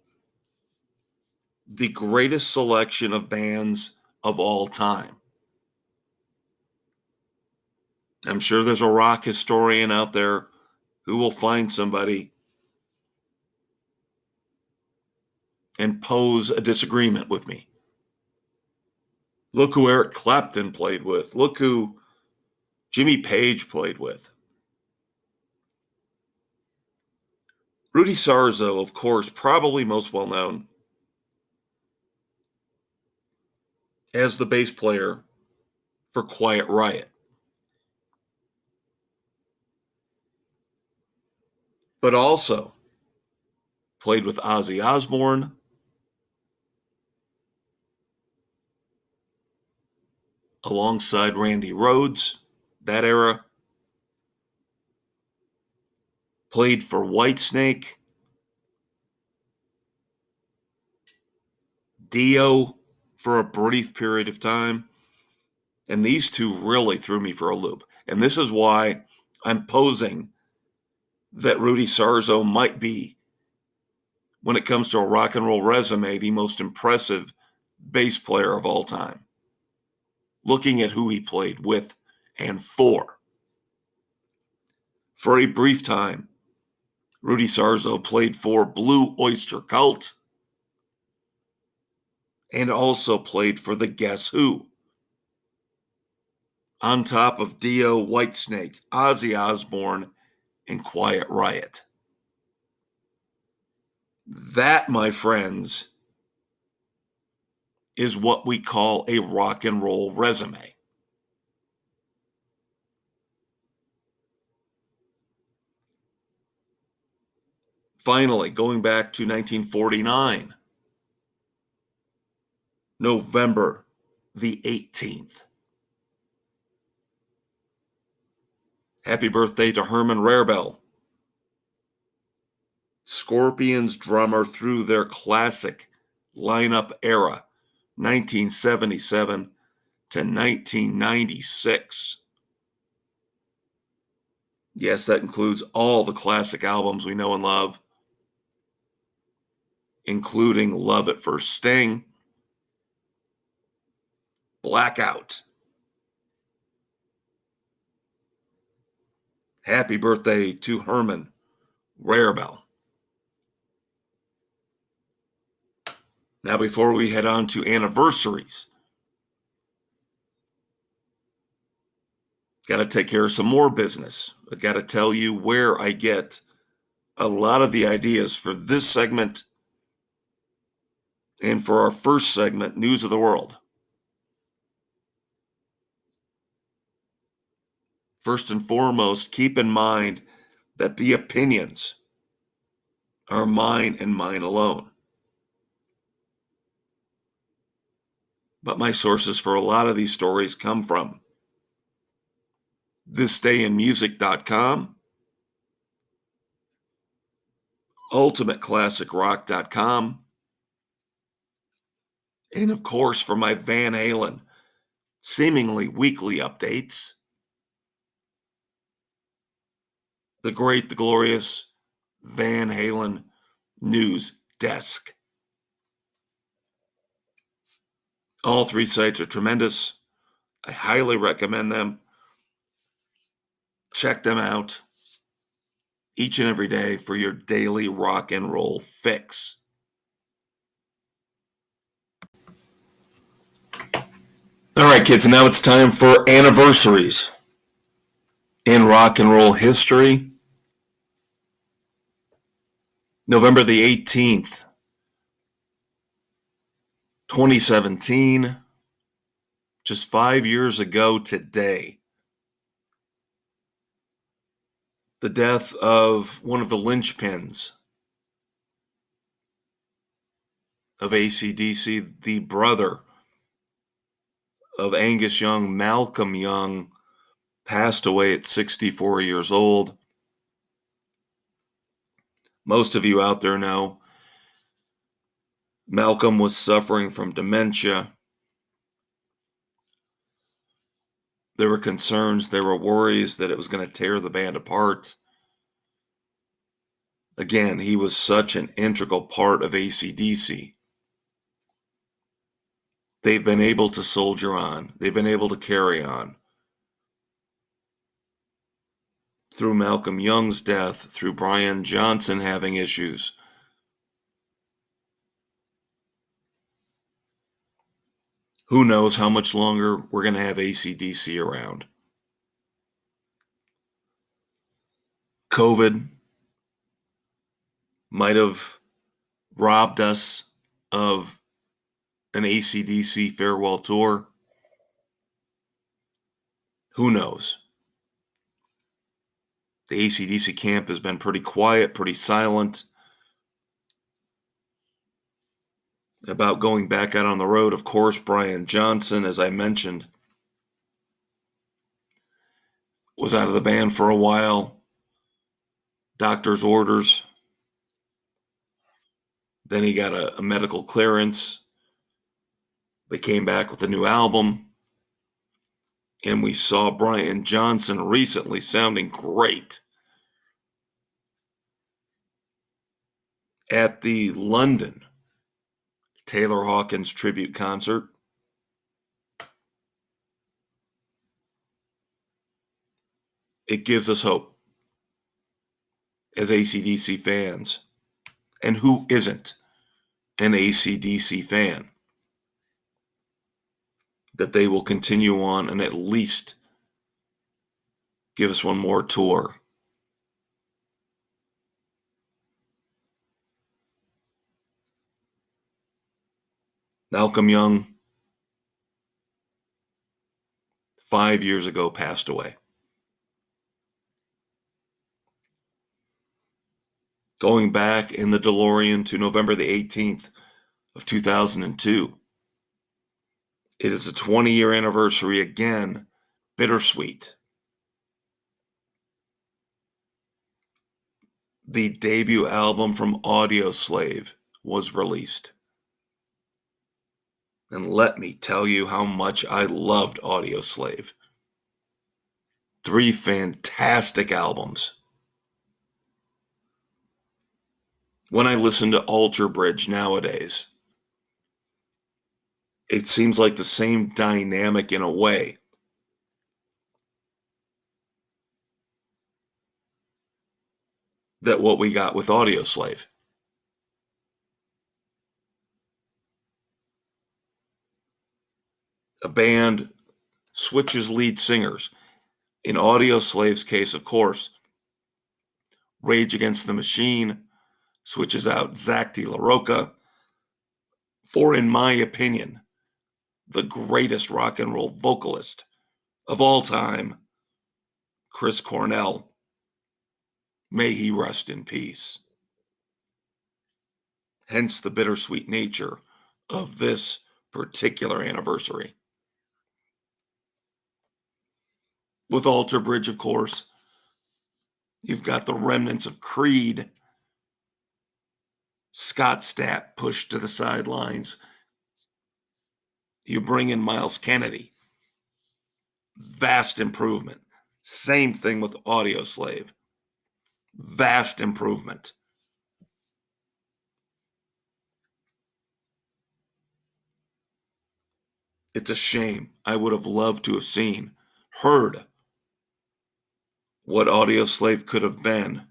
the greatest selection of bands of all time. I'm sure there's a rock historian out there who will find somebody and pose a disagreement with me. Look who Eric Clapton played with. Look who Jimmy Page played with. Rudy Sarzo, of course, probably most well known as the bass player for Quiet Riot. But also played with Ozzy Osbourne, alongside Randy Rhoads, that era. Played for Whitesnake, Dio for a brief period of time. And these two really threw me for a loop. And this is why I'm posing that Rudy Sarzo might be, when it comes to a rock and roll resume, the most impressive bass player of all time. Looking at who he played with and for. For a brief time, Rudy Sarzo played for Blue Oyster Cult and also played for the Guess Who. On top of Dio, Whitesnake, Ozzy Osbourne, and Quiet Riot. That, my friends, is what we call a rock and roll resume. Finally, going back to 1949, November the 18th. Happy birthday to Herman Rarebell, Scorpions drummer through their classic lineup era, 1977 to 1996. Yes, that includes all the classic albums we know and love, including Love at First Sting, Blackout. Happy birthday to Herman Rarebell. Now, before we head on to anniversaries, got to take care of some more business. I got to tell you where I get a lot of the ideas for this segment and for our first segment, News of the World. First and foremost, keep in mind that the opinions are mine and mine alone. But my sources for a lot of these stories come from thisdayinmusic.com, ultimateclassicrock.com, and of course for my Van Halen seemingly weekly updates, the great, the glorious Van Halen News Desk. All three sites are tremendous. I highly recommend them. Check them out each and every day for your daily rock and roll fix. All right, kids, and now it's time for anniversaries in rock and roll history. November the 18th, 2017, just 5 years ago today, the death of one of the linchpins of AC/DC, the brother of Angus Young, Malcolm Young, passed away at 64 years old. Most of you out there know Malcolm was suffering from dementia. There were concerns, there were worries that it was going to tear the band apart. Again, he was such an integral part of AC/DC. They've been able to soldier on. They've been able to carry on. Through Malcolm Young's death, through Brian Johnson having issues. Who knows how much longer we're going to have AC/DC around. COVID might have robbed us of an AC/DC farewell tour. Who knows? The AC/DC camp has been pretty quiet, pretty silent about going back out on the road. Of course, Brian Johnson, as I mentioned, was out of the band for a while. Doctor's orders. Then he got a medical clearance. They came back with a new album. And we saw Brian Johnson recently sounding great at the London Taylor Hawkins tribute concert. It gives us hope as AC/DC fans. And who isn't an AC/DC fan? That they will continue on and at least give us one more tour. Malcolm Young, 5 years ago, passed away. Going back in the DeLorean to November the 18th of 2002. It is a 20-year anniversary again, bittersweet. the debut album from Audioslave was released. And let me tell you how much I loved Audioslave. 3 fantastic albums. When I listen to Alter Bridge nowadays, it seems like the same dynamic in a way. That what we got with Audioslave. A band switches lead singers. In Audioslave's case, of course, Rage Against the Machine switches out Zach De La Rocha for, in my opinion, the greatest rock and roll vocalist of all time, Chris Cornell. May he rest in peace. Hence the bittersweet nature of this particular anniversary. With Alter Bridge, of course, you've got the remnants of Creed. Scott Stapp pushed to the sidelines. You bring in Miles Kennedy. Vast improvement. Same thing with Audioslave. Vast improvement. It's a shame. I would have loved to have heard what Audioslave could have been.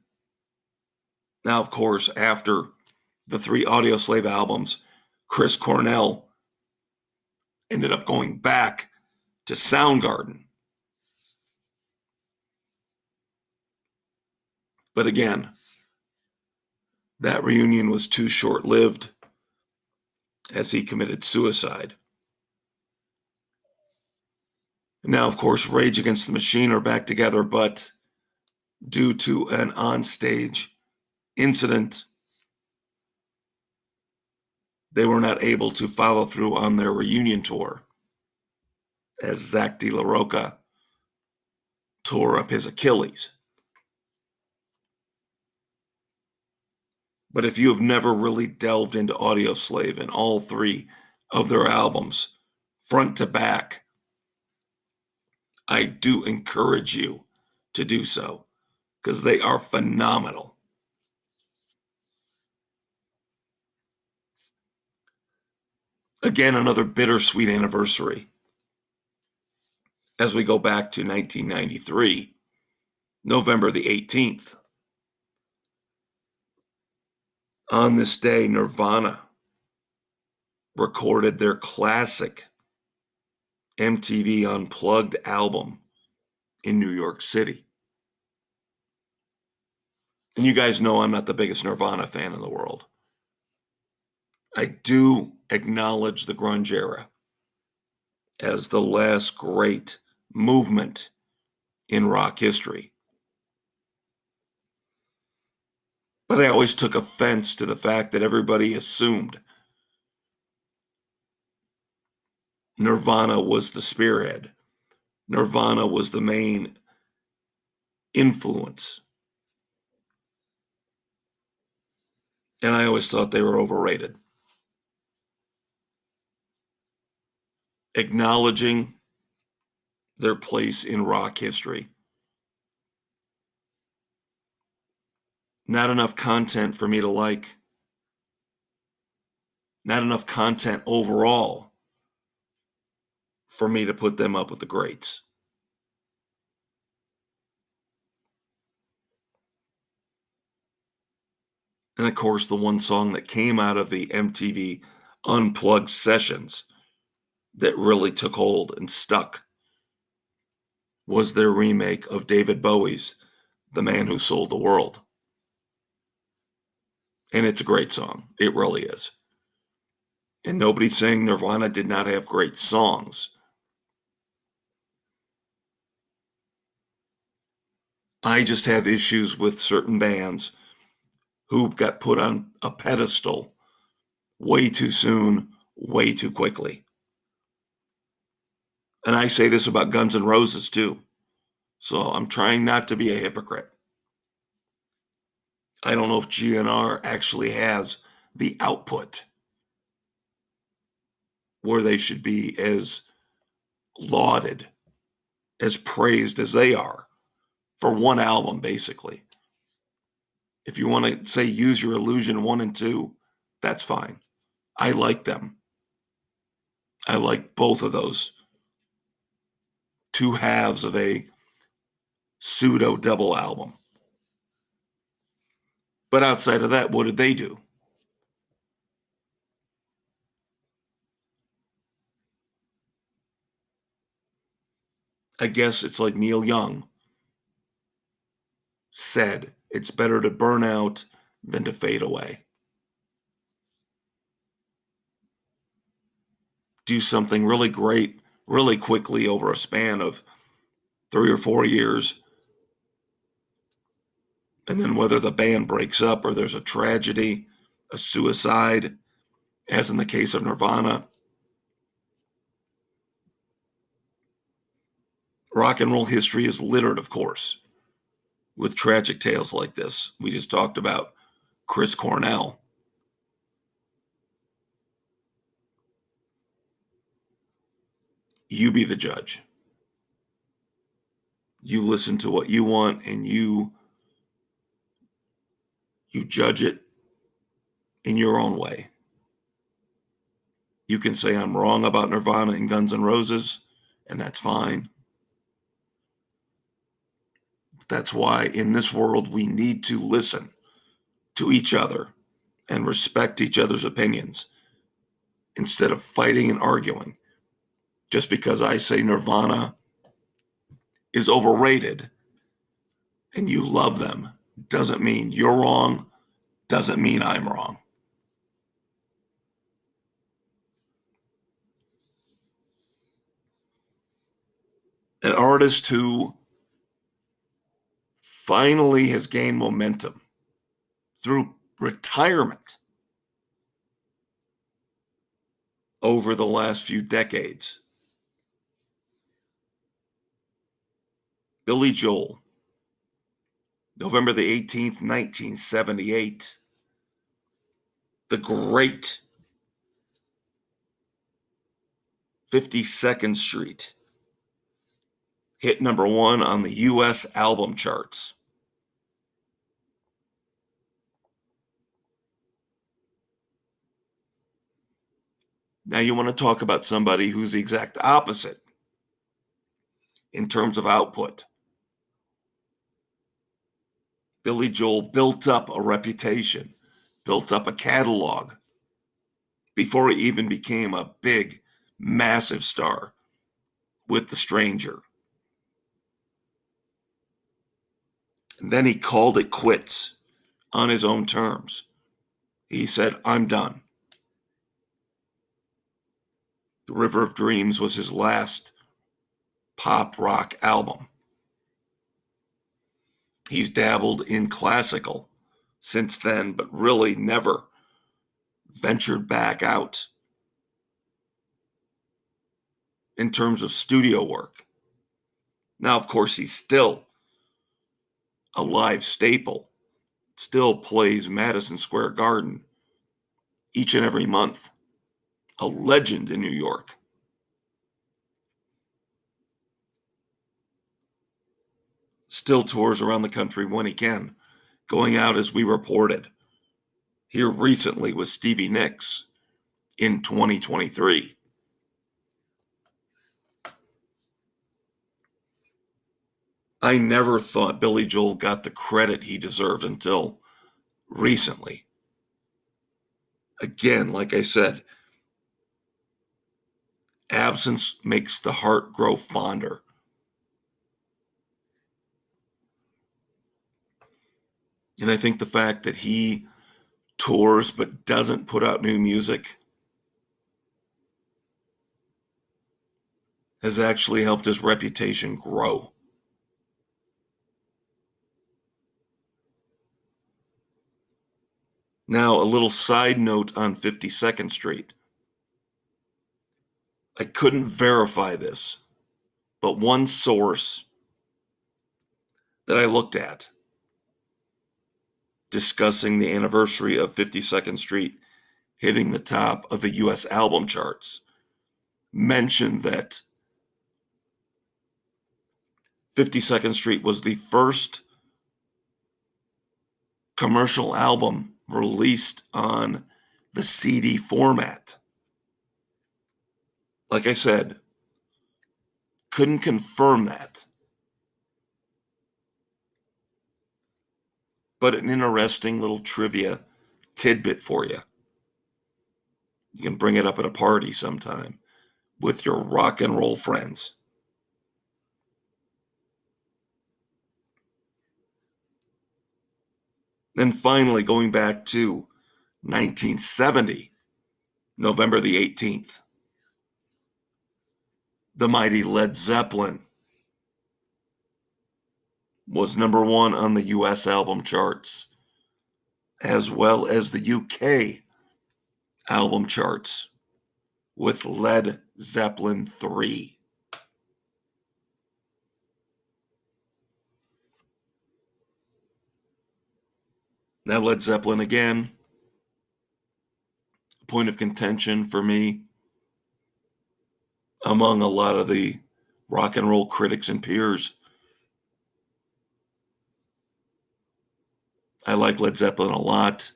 Now, of course, after the 3 Audioslave albums, Chris Cornell ended up going back to Soundgarden. But again, that reunion was too short-lived as he committed suicide. Now, of course, Rage Against the Machine are back together, but due to an onstage incident, they were not able to follow through on their reunion tour as Zach De La Rocha tore up his Achilles. But if you have never really delved into Audioslave and all 3 of their albums, front to back, I do encourage you to do so because they are phenomenal. Again, another bittersweet anniversary. As we go back to 1993, November the 18th. On this day, Nirvana recorded their classic MTV Unplugged album in New York City. And you guys know I'm not the biggest Nirvana fan in the world. I do acknowledge the grunge era as the last great movement in rock history. But I always took offense to the fact that everybody assumed Nirvana was the spearhead. Nirvana was the main influence. And I always thought they were overrated. Acknowledging their place in rock history. Not enough content for me to like. Not enough content overall for me to put them up with the greats. And of course, the one song that came out of the MTV Unplugged sessions that really took hold and stuck was their remake of David Bowie's The Man Who Sold the World. And it's a great song. It really is. And nobody's saying Nirvana did not have great songs. I just have issues with certain bands who got put on a pedestal way too soon, way too quickly. And I say this about Guns N' Roses too. So I'm trying not to be a hypocrite. I don't know if GNR actually has the output where they should be as lauded, as praised as they are for one album, basically. If you want to say Use Your Illusion 1 and 2, that's fine. I like them. I like both of those two halves of a pseudo double album. But outside of that, what did they do? I guess it's like Neil Young said, it's better to burn out than to fade away. Do something really great, really quickly over a span of 3 or 4 years. And then whether the band breaks up or there's a tragedy, a suicide, as in the case of Nirvana, rock and roll history is littered, of course, with tragic tales like this. We just talked about Chris Cornell. You be the judge. You listen to what you want and you judge it in your own way. You can say I'm wrong about Nirvana and Guns N' Roses, and that's fine. That's why in this world we need to listen to each other and respect each other's opinions instead of fighting and arguing. Just because I say Nirvana is overrated and you love them doesn't mean you're wrong, doesn't mean I'm wrong. An artist who finally has gained momentum through retirement over the last few decades. Billy Joel, November the 18th, 1978. The great 52nd Street hit number one on the U.S. album charts. Now you want to talk about somebody who's the exact opposite in terms of output. Billy Joel built up a reputation, built up a catalog before he even became a big, massive star with The Stranger. And then he called it quits on his own terms. He said, I'm done. The River of Dreams was his last pop rock album. He's dabbled in classical since then, but really never ventured back out in terms of studio work. Now, of course, he's still a live staple, still plays Madison Square Garden each and every month, a legend in New York. Still tours around the country when he can, going out as we reported here recently with Stevie Nicks in 2023. I never thought Billy Joel got the credit he deserved until recently. Again, like I said, absence makes the heart grow fonder. And I think the fact that he tours but doesn't put out new music has actually helped his reputation grow. Now, a little side note on 52nd Street. I couldn't verify this, but one source that I looked at discussing the anniversary of 52nd Street hitting the top of the US album charts, mentioned that 52nd Street was the first commercial album released on the CD format. Like I said, couldn't confirm that. But an interesting little trivia tidbit for you. You can bring it up at a party sometime with your rock and roll friends. Then finally, going back to 1970, November the 18th, the mighty Led Zeppelin was number one on the US album charts, as well as the UK album charts with Led Zeppelin III. Now, Led Zeppelin again, a point of contention for me among a lot of the rock and roll critics and peers. I like Led Zeppelin a lot.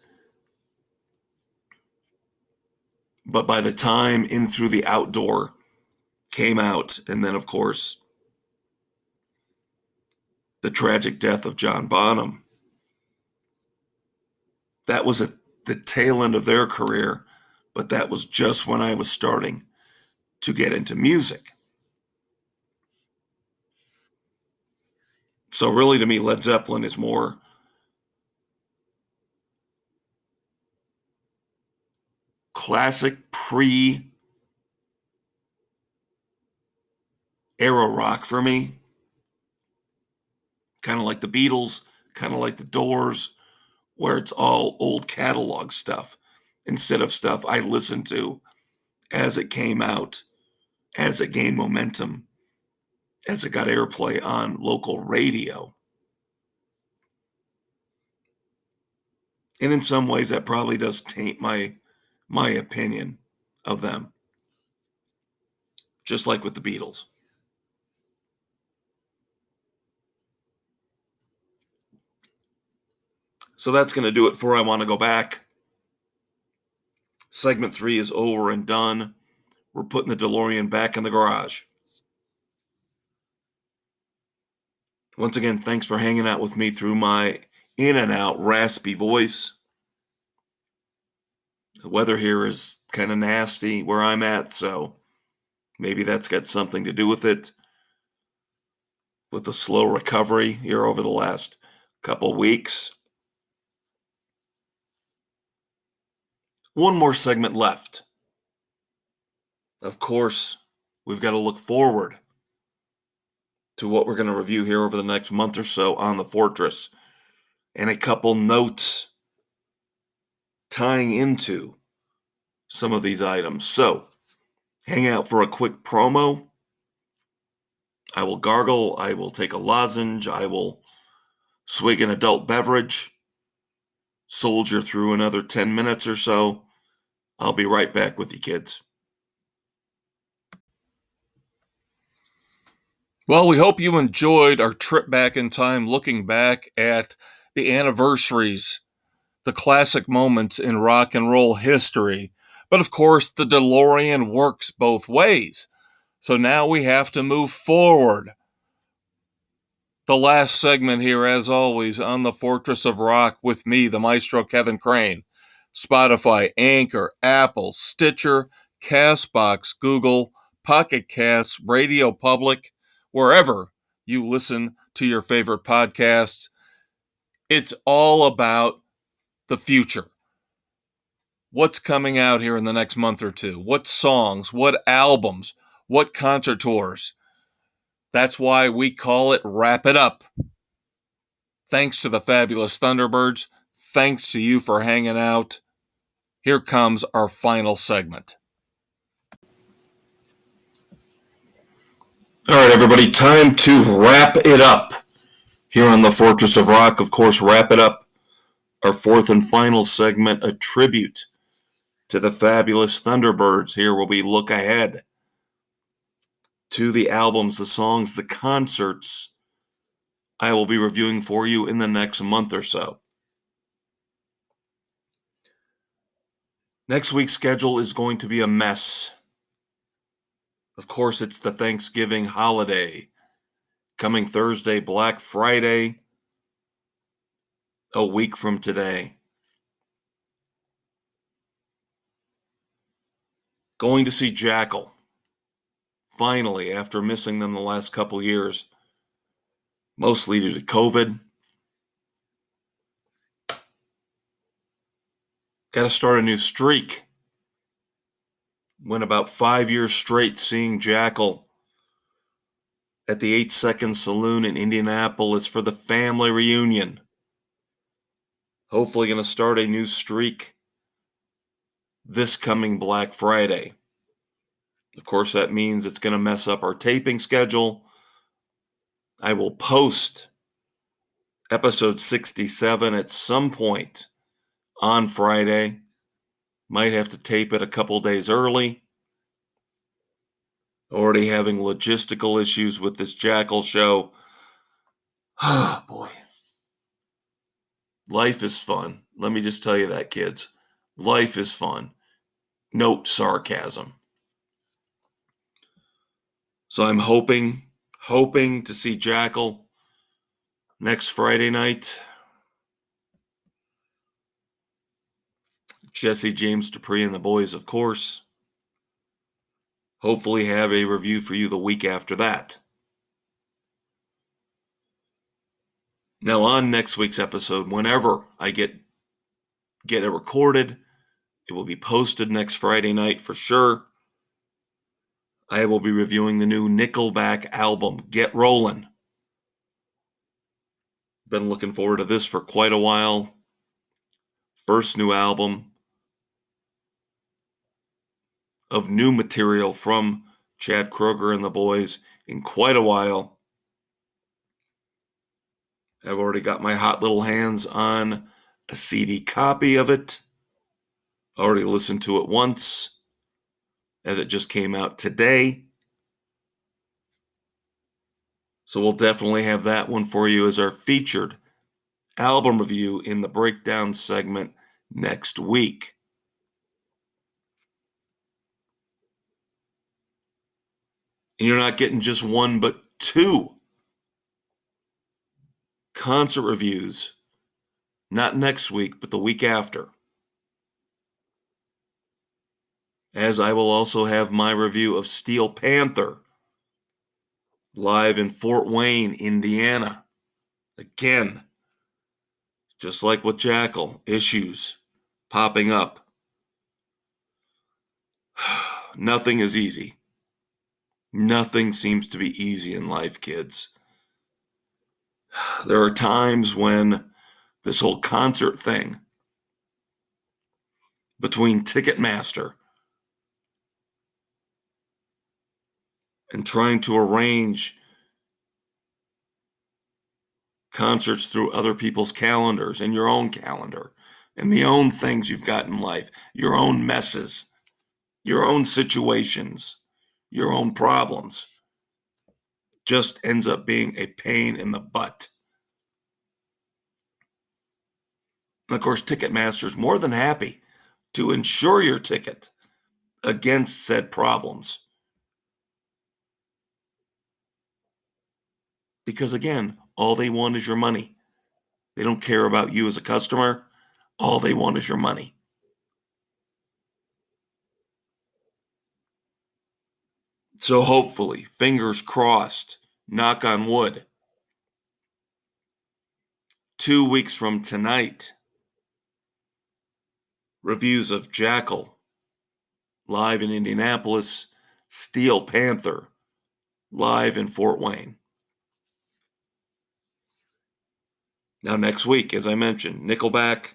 But by the time In Through the Outdoor came out, and then, of course, the tragic death of John Bonham, that was at the tail end of their career, but that was just when I was starting to get into music. So really, to me, Led Zeppelin is more classic pre-era rock for me. Kind of like the Beatles, kind of like the Doors, where it's all old catalog stuff instead of stuff I listened to as it came out, as it gained momentum, as it got airplay on local radio. And in some ways, that probably does taint my opinion of them, just like with the Beatles. So that's going to do it for I Want to Go Back. Segment 3 is over and done. We're putting the DeLorean back in the garage. Once again, thanks for hanging out with me through my in and out raspy voice. The weather here is kind of nasty where I'm at, so maybe that's got something to do with it, with the slow recovery here over the last couple weeks. One more segment left. Of course, we've got to look forward to what we're going to review here over the next month or so on the Fortress, and a couple notes tying into some of these items. So, hang out for a quick promo. I will gargle. I will take a lozenge. I will swig an adult beverage. Soldier through another 10 minutes or so. I'll be right back with you, kids. Well, we hope you enjoyed our trip back in time, looking back at the anniversaries, the classic moments in rock and roll history. But of course, the DeLorean works both ways. So now we have to move forward. The last segment here, as always, on the Fortress of Rock with me, the Maestro Kevin Crane. Spotify, Anchor, Apple, Stitcher, Castbox, Google, Pocket Casts, Radio Public, wherever you listen to your favorite podcasts. It's all about the future. What's coming out here in the next month or two? What songs? What albums? What concert tours? That's why we call it Wrap It Up. Thanks to the fabulous Thunderbirds. Thanks to you for hanging out. Here comes our final segment. All right, everybody, time to wrap it up here on the Fortress of Rock. Of course, Wrap It Up, Our fourth and final segment, a tribute to the fabulous Thunderbirds, here where we look ahead to the albums, the songs, the concerts I will be reviewing for you in the next month or so. Next week's schedule is going to be a mess. Of course, it's the Thanksgiving holiday. Coming Thursday, Black Friday, a week from today. Going to see Jackal. Finally, after missing them the last couple years, mostly due to COVID. Got to start a new streak. Went about 5 years straight seeing Jackal at the 8 Second Saloon in Indianapolis for the family reunion. Hopefully going to start a new streak this coming Black Friday. Of course, that means it's going to mess up our taping schedule. I will post episode 67 at some point on Friday. Might have to tape it a couple days early. Already having logistical issues with this Jackal show. Oh, boy. Life is fun. Let me just tell you that, kids. Life is fun. Note sarcasm. So I'm hoping to see Jackal next Friday night. Jesse James Dupree and the boys, of course. Hopefully have a review for you the week after that. Now on next week's episode, whenever I get it recorded, it will be posted next Friday night for sure. I will be reviewing the new Nickelback album, Get Rollin'. Been looking forward to this for quite a while. First new album of new material from Chad Kroeger and the boys in quite a while. I've already got my hot little hands on a CD copy of it. Already listened to it once, as it just came out today. So we'll definitely have that one for you as our featured album review in the breakdown segment next week. And you're not getting just one, but two concert reviews. Not next week, but the week after. As I will also have my review of Steel Panther live in Fort Wayne, Indiana. Again, just like with Jackal, issues popping up. Nothing is easy. Nothing seems to be easy in life, kids. There are times when this whole concert thing between Ticketmaster and trying to arrange concerts through other people's calendars and your own calendar and the own things you've got in life, your own messes, your own situations, your own problems, just ends up being a pain in the butt. And of course, Ticketmaster is more than happy to insure your ticket against said problems. Because again, all they want is your money. They don't care about you as a customer. All they want is your money. So hopefully, fingers crossed, knock on wood, 2 weeks from tonight, reviews of Jackal live in Indianapolis, Steel Panther live in Fort Wayne. Now next week, as I mentioned, Nickelback.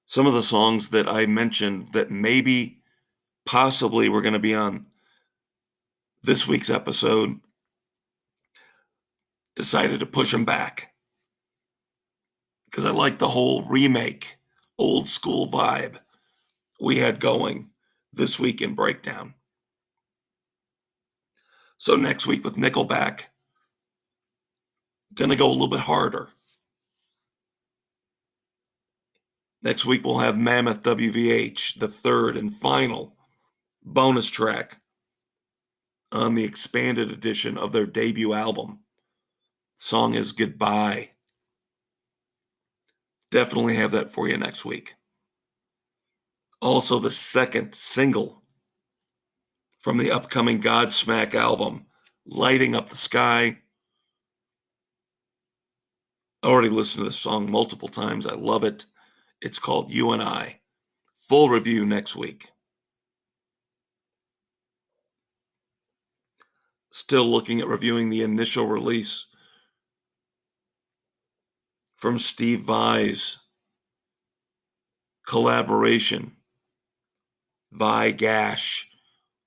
Some of the songs that I mentioned that maybe possibly were going to be on this week's episode, decided to push them back. because I like the whole remake, old school vibe we had going this week in Breakdown. So next week with Nickelback, going to go a little bit harder. Next week we'll have Mammoth WVH, the third and final bonus track on the expanded edition of their debut album. Song is Goodbye. Definitely have that for you next week. Also, the second single from the upcoming Godsmack album, Lighting Up the Sky. I already listened to this song multiple times. I love it. It's called You and I. Full review next week. Still looking at reviewing the initial release from Steve Vai's collaboration, Vai Gash,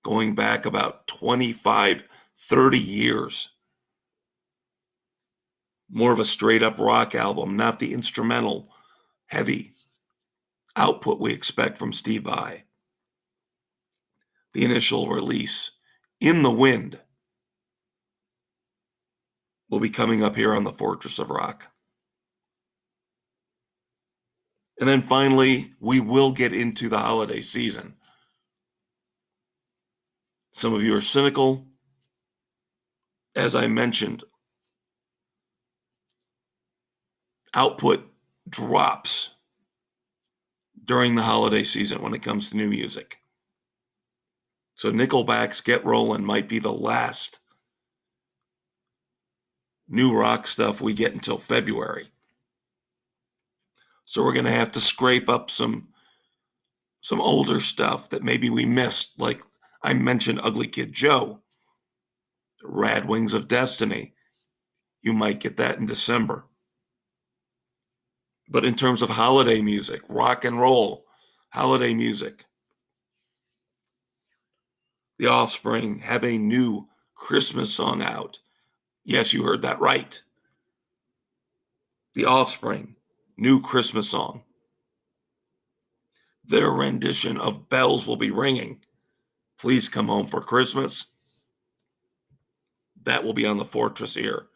going back about 25, 30 years. More of a straight up rock album, not the instrumental, heavy output we expect from Steve Vai. The initial release, In the Wind, will be coming up here on the Fortress of Rock. And then finally, we will get into the holiday season. Some of you are cynical. As I mentioned, output drops during the holiday season when it comes to new music. So Nickelback's Get Rollin' might be the last new rock stuff we get until February. So we're going to have to scrape up some older stuff that maybe we missed, like I mentioned Ugly Kid Joe, Rad Wings of Destiny. You might get that in December. But in terms of holiday music, rock and roll, holiday music, The Offspring have a new Christmas song out. Yes, you heard that right. The Offspring, new Christmas song. Their rendition of Bells Will Be Ringing, Please Come Home for Christmas. That will be on the Fortress here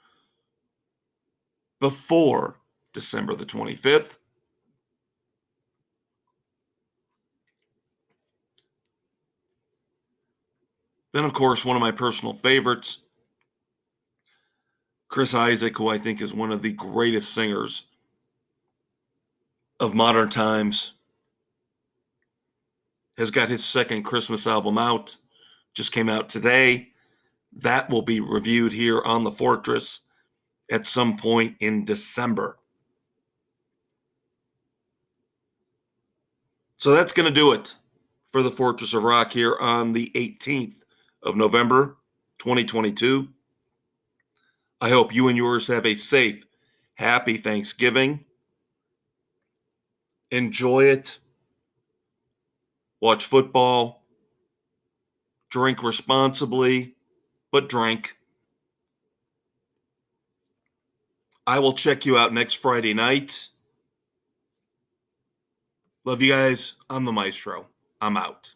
before December the 25th. Then, of course, one of my personal favorites, Chris Isaak, who I think is one of the greatest singers of modern times, has got his second Christmas album out. Just came out today. That will be reviewed here on the Fortress at some point in December. So that's going to do it for the Fortress of Rock here on the 18th of November, 2022. I hope you and yours have a safe, happy Thanksgiving. Enjoy it. Watch football. Drink responsibly, but drink. I will check you out next Friday night. Love you guys. I'm the Maestro. I'm out.